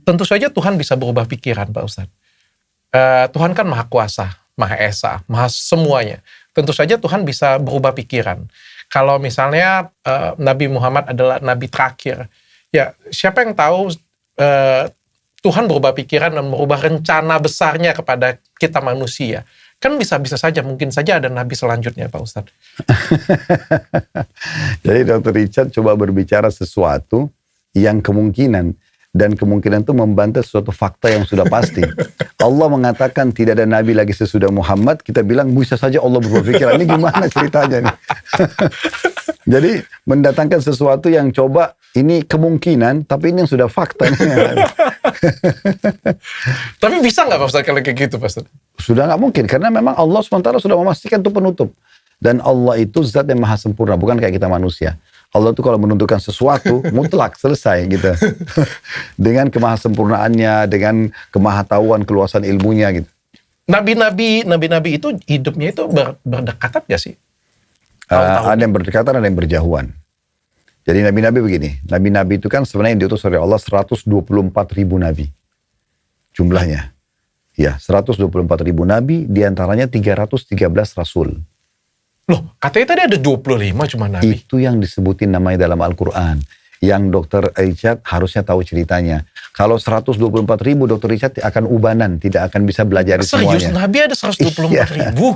tentu saja Tuhan bisa berubah pikiran, Pak Ustadz. Tuhan kan Maha Kuasa, Maha Esa, Maha semuanya. Tentu saja Tuhan bisa berubah pikiran. Kalau misalnya Nabi Muhammad adalah Nabi terakhir, ya siapa yang tahu Tuhan berubah pikiran dan merubah rencana besarnya kepada kita manusia. Kan bisa-bisa saja, mungkin saja ada Nabi selanjutnya, Pak Ustadz. Jadi Dr. Richard coba berbicara sesuatu yang kemungkinan, dan kemungkinan itu membantah suatu fakta yang sudah pasti. Allah mengatakan tidak ada Nabi lagi sesudah Muhammad, kita bilang bisa saja Allah berubah pikiran. Ini gimana ceritanya nih? Jadi mendatangkan sesuatu yang coba ini kemungkinan, tapi ini yang sudah fakta. Tapi bisa nggak Pak Ustadz kalau kayak gitu, Pak Ustadz? Sudah nggak mungkin, karena memang Allah SWT sudah memastikan itu penutup. Dan Allah itu zat yang maha sempurna, bukan kayak kita manusia. Allah itu kalau menentukan sesuatu, mutlak, selesai gitu. Dengan kemahasempurnaannya, dengan kemahatauan, keluasan ilmunya gitu. Nabi-nabi itu hidupnya itu berdekatan gak sih? Ada yang berdekatan, ada yang berjauhan. Jadi nabi-nabi begini. Nabi-nabi itu kan sebenarnya yang diutus oleh Allah 124 ribu nabi. Jumlahnya. Ya, 124 ribu nabi, diantaranya 313 rasul. Loh, katanya tadi ada 25 cuma nabi. Itu yang disebutin namanya dalam Al-Quran. Yang Dr. Richard harusnya tahu ceritanya. Kalau 124 ribu, Dr. Richard akan ubanan. Tidak akan bisa belajar semuanya. Serius, nabi ada 124 ribu?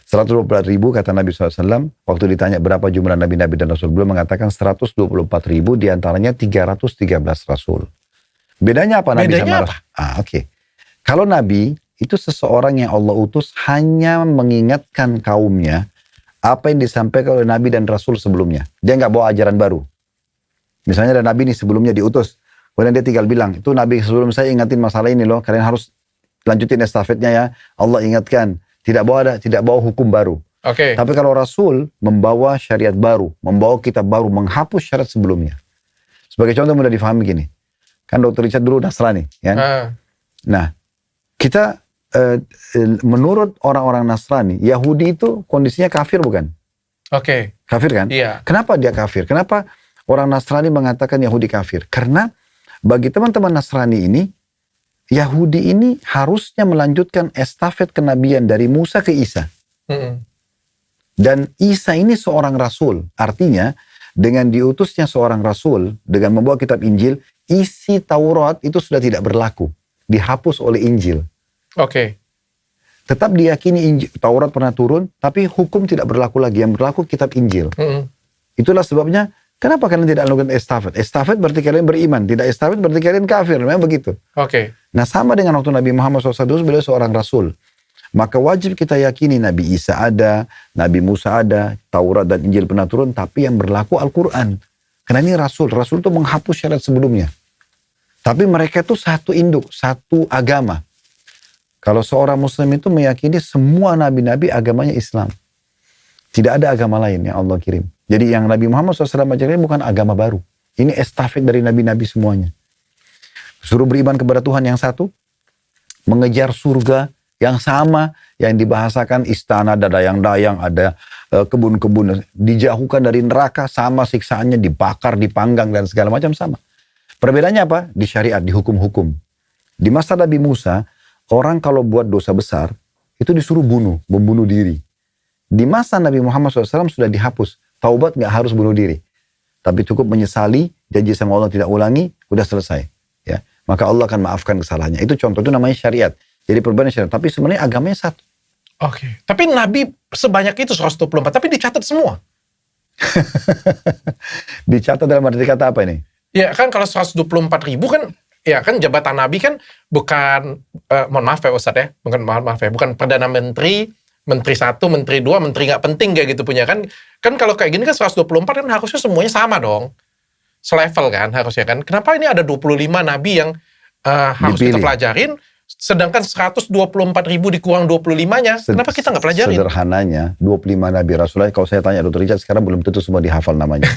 124 ribu kata Nabi SAW. Waktu ditanya berapa jumlah nabi-nabi dan rasul, beliau mengatakan 124 ribu, diantaranya 313 rasul. Bedanya apa nabi sama rasul? Oke. Kalau nabi, itu seseorang yang Allah utus hanya mengingatkan kaumnya apa yang disampaikan oleh nabi dan rasul sebelumnya. Dia nggak bawa ajaran baru. Misalnya ada nabi nih sebelumnya diutus. Kemudian dia tinggal bilang, itu nabi sebelum saya ingatin masalah ini loh. Kalian harus lanjutin estafetnya ya. Allah ingatkan. Tidak bawa hukum baru. Oke. Tapi kalau Rasul membawa syariat baru, membawa kitab baru, menghapus syariat sebelumnya. Sebagai contoh mudah difahami gini. Kan Dr. Richard dulu Nasrani. Kan? Nah, kita menurut orang-orang Nasrani, Yahudi itu kondisinya kafir bukan? Oke. Kafir kan? Iya. Kenapa dia kafir? Kenapa orang Nasrani mengatakan Yahudi kafir? Karena bagi teman-teman Nasrani ini, Yahudi ini harusnya melanjutkan estafet kenabian dari Musa ke Isa. Dan Isa ini seorang rasul. Artinya, dengan diutusnya seorang rasul, dengan membawa kitab Injil, isi Taurat itu sudah tidak berlaku. Dihapus oleh Injil. Oke. Tetap diyakini Taurat pernah turun, tapi hukum tidak berlaku lagi. Yang berlaku kitab Injil. Itulah sebabnya, kenapa kalian tidak lakukan estafet? Estafet berarti kalian beriman. Tidak estafet berarti kalian kafir. Memang begitu. Oke. Nah sama dengan waktu Nabi Muhammad SAW, beliau seorang Rasul. Maka wajib kita yakini Nabi Isa ada, Nabi Musa ada, Taurat dan Injil pernah turun, tapi yang berlaku Al-Quran. Karena ini Rasul. Rasul itu menghapus syariat sebelumnya. Tapi mereka itu satu induk, satu agama. Kalau seorang Muslim itu meyakini semua Nabi-Nabi agamanya Islam. Tidak ada agama lain yang Allah kirim. Jadi yang Nabi Muhammad SAW ajarkan bukan agama baru. Ini estafet dari Nabi-Nabi semuanya. Suruh beriman kepada Tuhan yang satu. Mengejar surga yang sama. Yang dibahasakan istana, ada dayang-dayang, ada kebun-kebun. Dijauhkan dari neraka, sama siksaannya, dibakar, dipanggang, dan segala macam sama. Perbedaannya apa? Di syariat, di hukum-hukum. Di masa Nabi Musa, orang kalau buat dosa besar, itu disuruh membunuh diri. Di masa Nabi Muhammad SAW sudah dihapus. Taubat nggak harus bunuh diri. Tapi cukup menyesali, janji sama Allah tidak ulangi, udah selesai. Ya, maka Allah akan maafkan kesalahannya. Itu contoh, itu namanya syariat. Jadi perbedaan syariat. Tapi sebenarnya agamanya satu. Oke. Tapi Nabi sebanyak itu 124, tapi dicatat semua. Dicatat dalam arti kata apa ini? Ya kan kalau 124 ribu kan, ya kan jabatan Nabi kan bukan, mohon maaf ya Ustadz ya, bukan Perdana Menteri, Menteri 1, Menteri 2, Menteri nggak penting kayak gitu punya kan. Kan kalau kayak gini kan 124 kan harusnya semuanya sama dong. Selevel kan harusnya kan. Kenapa ini ada 25 nabi yang harus kita pelajarin, sedangkan 124 ribu dikurang 25-nya, kenapa kita nggak pelajarin? Sederhananya, 25 nabi Rasulullah, kalau saya tanya Dr. Richard, sekarang belum tentu semua dihafal namanya.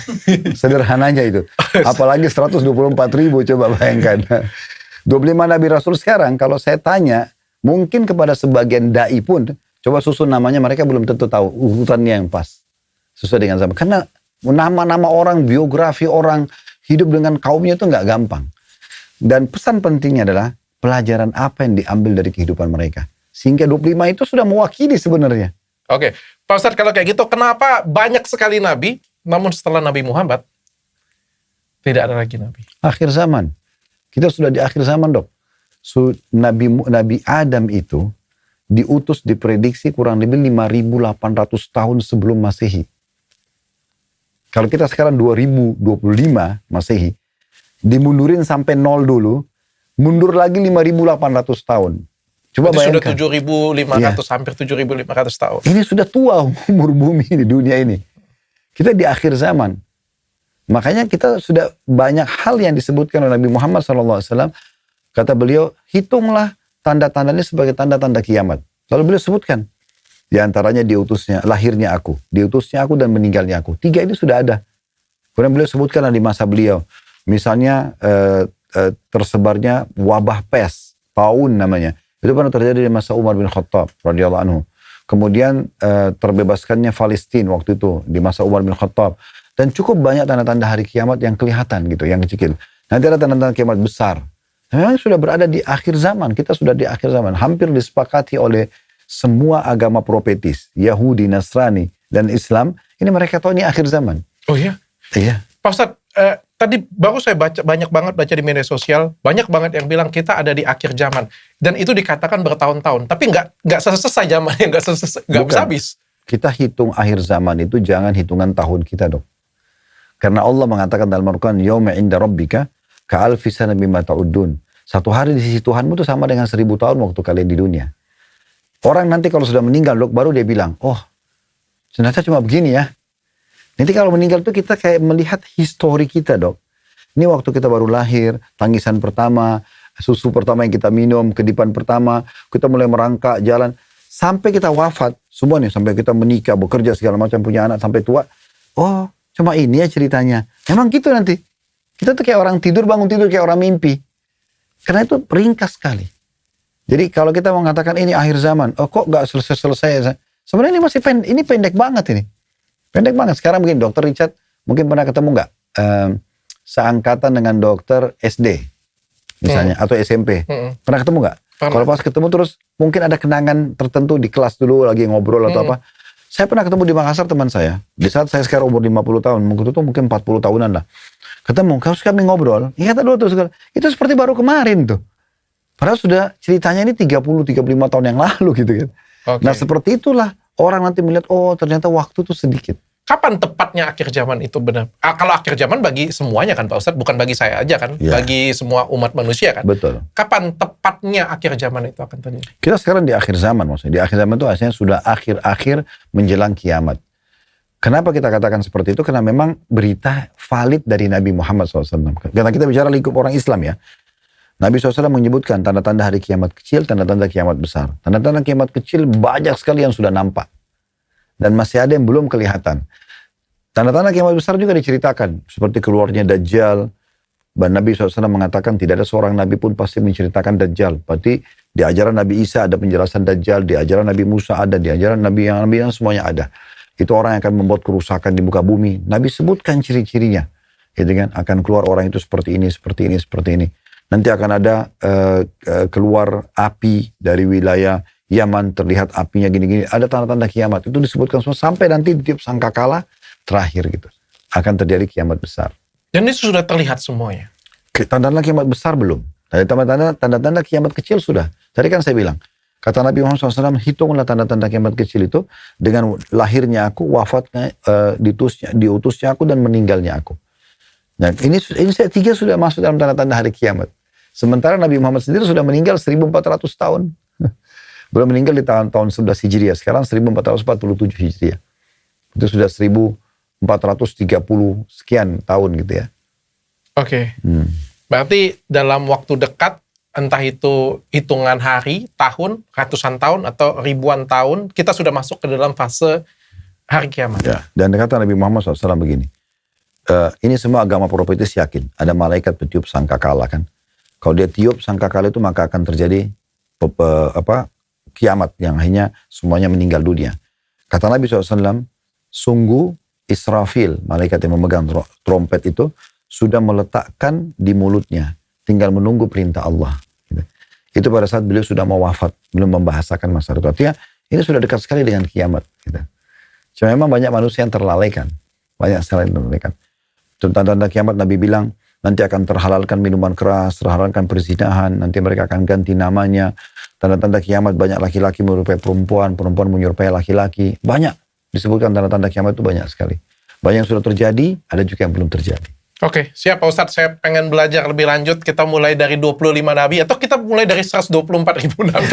Sederhananya itu. Apalagi 124 ribu, coba bayangkan. 25 nabi Rasul sekarang, kalau saya tanya, mungkin kepada sebagian da'i pun, coba susun namanya, mereka belum tentu tahu urutannya yang pas. Sesuai dengan zaman. Karena nama-nama orang, biografi orang, hidup dengan kaumnya itu nggak gampang. Dan pesan pentingnya adalah pelajaran apa yang diambil dari kehidupan mereka. Sehingga 25 itu sudah mewakili sebenarnya. Oke, Pak Ustadz kalau kayak gitu, kenapa banyak sekali nabi, namun setelah Nabi Muhammad, tidak ada lagi nabi? Akhir zaman. Kita sudah di akhir zaman, Dok. Nabi Adam itu diutus, diprediksi kurang lebih 5.800 tahun sebelum Masehi. Kalau kita sekarang 2025 Masehi, dimundurin sampai 0 dulu, mundur lagi 5.800 tahun. Coba bayangkan. Sudah 7.500, hampir 7.500 tahun. Ini sudah tua umur bumi di dunia ini. Kita di akhir zaman. Makanya kita sudah banyak hal yang disebutkan oleh Nabi Muhammad SAW. Kata beliau, hitunglah tanda-tandanya sebagai tanda-tanda kiamat. Lalu beliau sebutkan. Di antaranya diutusnya, lahirnya aku. Diutusnya aku dan meninggalnya aku. 3 itu sudah ada. Kemudian beliau sebutkan di masa beliau. Misalnya tersebarnya wabah pes, paun namanya. Itu pernah terjadi di masa Umar bin Khattab radhiyallahu anhu. Kemudian terbebaskannya Palestina waktu itu di masa Umar bin Khattab. Dan cukup banyak tanda-tanda hari kiamat yang kelihatan gitu, yang kecil. Nanti ada tanda-tanda kiamat besar. Memang sudah berada di akhir zaman. Kita sudah di akhir zaman. Hampir disepakati oleh semua agama profetis. Yahudi, Nasrani, dan Islam. Ini mereka tahu ini akhir zaman. Oh iya? Iya. Pak Ustadz, tadi baru saya banyak banget baca di media sosial, banyak banget yang bilang kita ada di akhir zaman. Dan itu dikatakan bertahun-tahun. Tapi nggak selesai zamannya, nggak bisa habis. Kita hitung akhir zaman itu jangan hitungan tahun kita dong. Karena Allah mengatakan dalam Al-Quran, Yawma inda rabbika ka'alfi sana mimma ta'udun. Satu hari di sisi Tuhanmu itu sama dengan 1000 tahun waktu kalian di dunia. Orang nanti kalau sudah meninggal, dok, baru dia bilang, oh, ternyata cuma begini ya. Nanti kalau meninggal itu kita kayak melihat histori kita, dok. Ini waktu kita baru lahir, tangisan pertama, susu pertama yang kita minum, kedipan pertama, kita mulai merangkak, jalan. Sampai kita wafat, semua nih, sampai kita menikah, bekerja, segala macam, punya anak, sampai tua. Oh, cuma ini ya ceritanya. Memang gitu nanti. Kita tuh kayak orang tidur, bangun tidur, kayak orang mimpi. Karena itu ringkas sekali. Jadi kalau kita mengatakan ini akhir zaman, oh kok gak selesai-selesai. Sebenarnya ini masih ini pendek banget ini. Pendek banget. Sekarang mungkin Dr. Richard mungkin pernah ketemu nggak seangkatan dengan dokter SD misalnya atau SMP. Pernah ketemu nggak? Kalau pas ketemu terus mungkin ada kenangan tertentu di kelas dulu lagi ngobrol atau apa. Saya pernah ketemu di Makassar teman saya. Di saat saya sekarang umur 50 tahun, mungkin 40 tahunan lah. Ketemu, terus kami ngobrol. Iya dulu tuh, itu seperti baru kemarin tuh. Padahal sudah ceritanya ini 30-35 tahun yang lalu gitu kan. Okay. Nah seperti itulah orang nanti melihat, oh ternyata waktu tuh sedikit. Kapan tepatnya akhir zaman itu benar? Kalau akhir zaman bagi semuanya kan Pak Ustadz, bukan bagi saya aja kan, bagi semua umat manusia kan. Betul. Kapan tepatnya akhir zaman itu akan terjadi? Kita sekarang di akhir zaman maksudnya. Di akhir zaman itu artinya sudah akhir-akhir menjelang kiamat. Kenapa kita katakan seperti itu? Karena memang berita valid dari Nabi Muhammad SAW. Karena kita bicara lingkup orang Islam ya. Nabi SAW menyebutkan tanda-tanda hari kiamat kecil, tanda-tanda kiamat besar. Tanda-tanda kiamat kecil banyak sekali yang sudah nampak. Dan masih ada yang belum kelihatan. Tanda-tanda kiamat besar juga diceritakan. Seperti keluarnya Dajjal. Dan Nabi SAW mengatakan tidak ada seorang Nabi pun pasti menceritakan Dajjal. Berarti di ajaran Nabi Isa ada penjelasan Dajjal. Di ajaran Nabi Musa ada. Di ajaran Nabi yang semuanya ada. Itu orang yang akan membuat kerusakan di muka bumi. Nabi sebutkan ciri-cirinya. Gitu kan? Akan keluar orang itu seperti ini, seperti ini, seperti ini. Nanti akan ada keluar api dari wilayah Yaman, terlihat apinya gini-gini. Ada tanda-tanda kiamat. Itu disebutkan semua sampai nanti di tiap sangkakala terakhir gitu. Akan terjadi kiamat besar. Dan itu sudah terlihat semuanya? Tanda-tanda kiamat besar belum. Tanda-tanda kiamat kecil sudah. Tadi kan saya bilang. Kata Nabi Muhammad SAW, hitunglah tanda-tanda kiamat kecil itu dengan lahirnya aku, wafatnya, diutusnya aku, dan meninggalnya aku. Nah, ini tiga sudah masuk dalam tanda-tanda hari kiamat. Sementara Nabi Muhammad sendiri sudah meninggal 1400 tahun. Belum meninggal di tahun 11 Hijriah. Sekarang 1447 Hijriah. Itu sudah 1430 sekian tahun gitu ya. Oke. Berarti dalam waktu dekat, entah itu hitungan hari, tahun, ratusan tahun, atau ribuan tahun, kita sudah masuk ke dalam fase hari kiamat. Ya. Dan kata Nabi Muhammad SAW begini. Ini semua agama profetis yakin. Ada malaikat petiup sangkakala kan. Kalau dia tiup sangkakala itu maka akan terjadi kiamat yang hanya semuanya meninggal dunia. Kata Nabi SAW, sungguh Israfil, malaikat yang memegang trompet itu, sudah meletakkan di mulutnya. Tinggal menunggu perintah Allah. Gitu. Itu pada saat beliau sudah mau wafat, belum membahasakan masa itu. Artinya ini sudah dekat sekali dengan kiamat. Gitu. Cuma memang banyak manusia yang terlalaikan. Banyak sekali yang terlalaikan. Tanda-tanda kiamat Nabi bilang, nanti akan terhalalkan minuman keras, terhalalkan perzinahan, nanti mereka akan ganti namanya. Tanda-tanda kiamat banyak laki-laki menyerupai perempuan, perempuan menyerupai laki-laki. Banyak disebutkan tanda-tanda kiamat itu banyak sekali. Banyak yang sudah terjadi, ada juga yang belum terjadi. Oke, siap Pak Ustadz. Saya pengen belajar lebih lanjut. Kita mulai dari 25 Nabi, atau kita mulai dari 124.000 Nabi.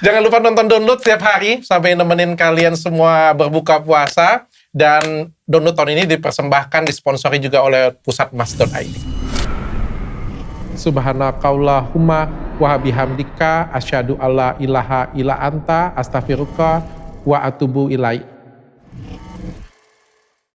Jangan lupa nonton download setiap hari, sampai nemenin kalian semua berbuka puasa. Dan download tahun ini dipersembahkan, disponsori juga oleh Pusat Mas.id. Subhanakallahumma wa bihamdika asyhadu alla ilaha illa anta astaghfiruka wa atubu ilaik.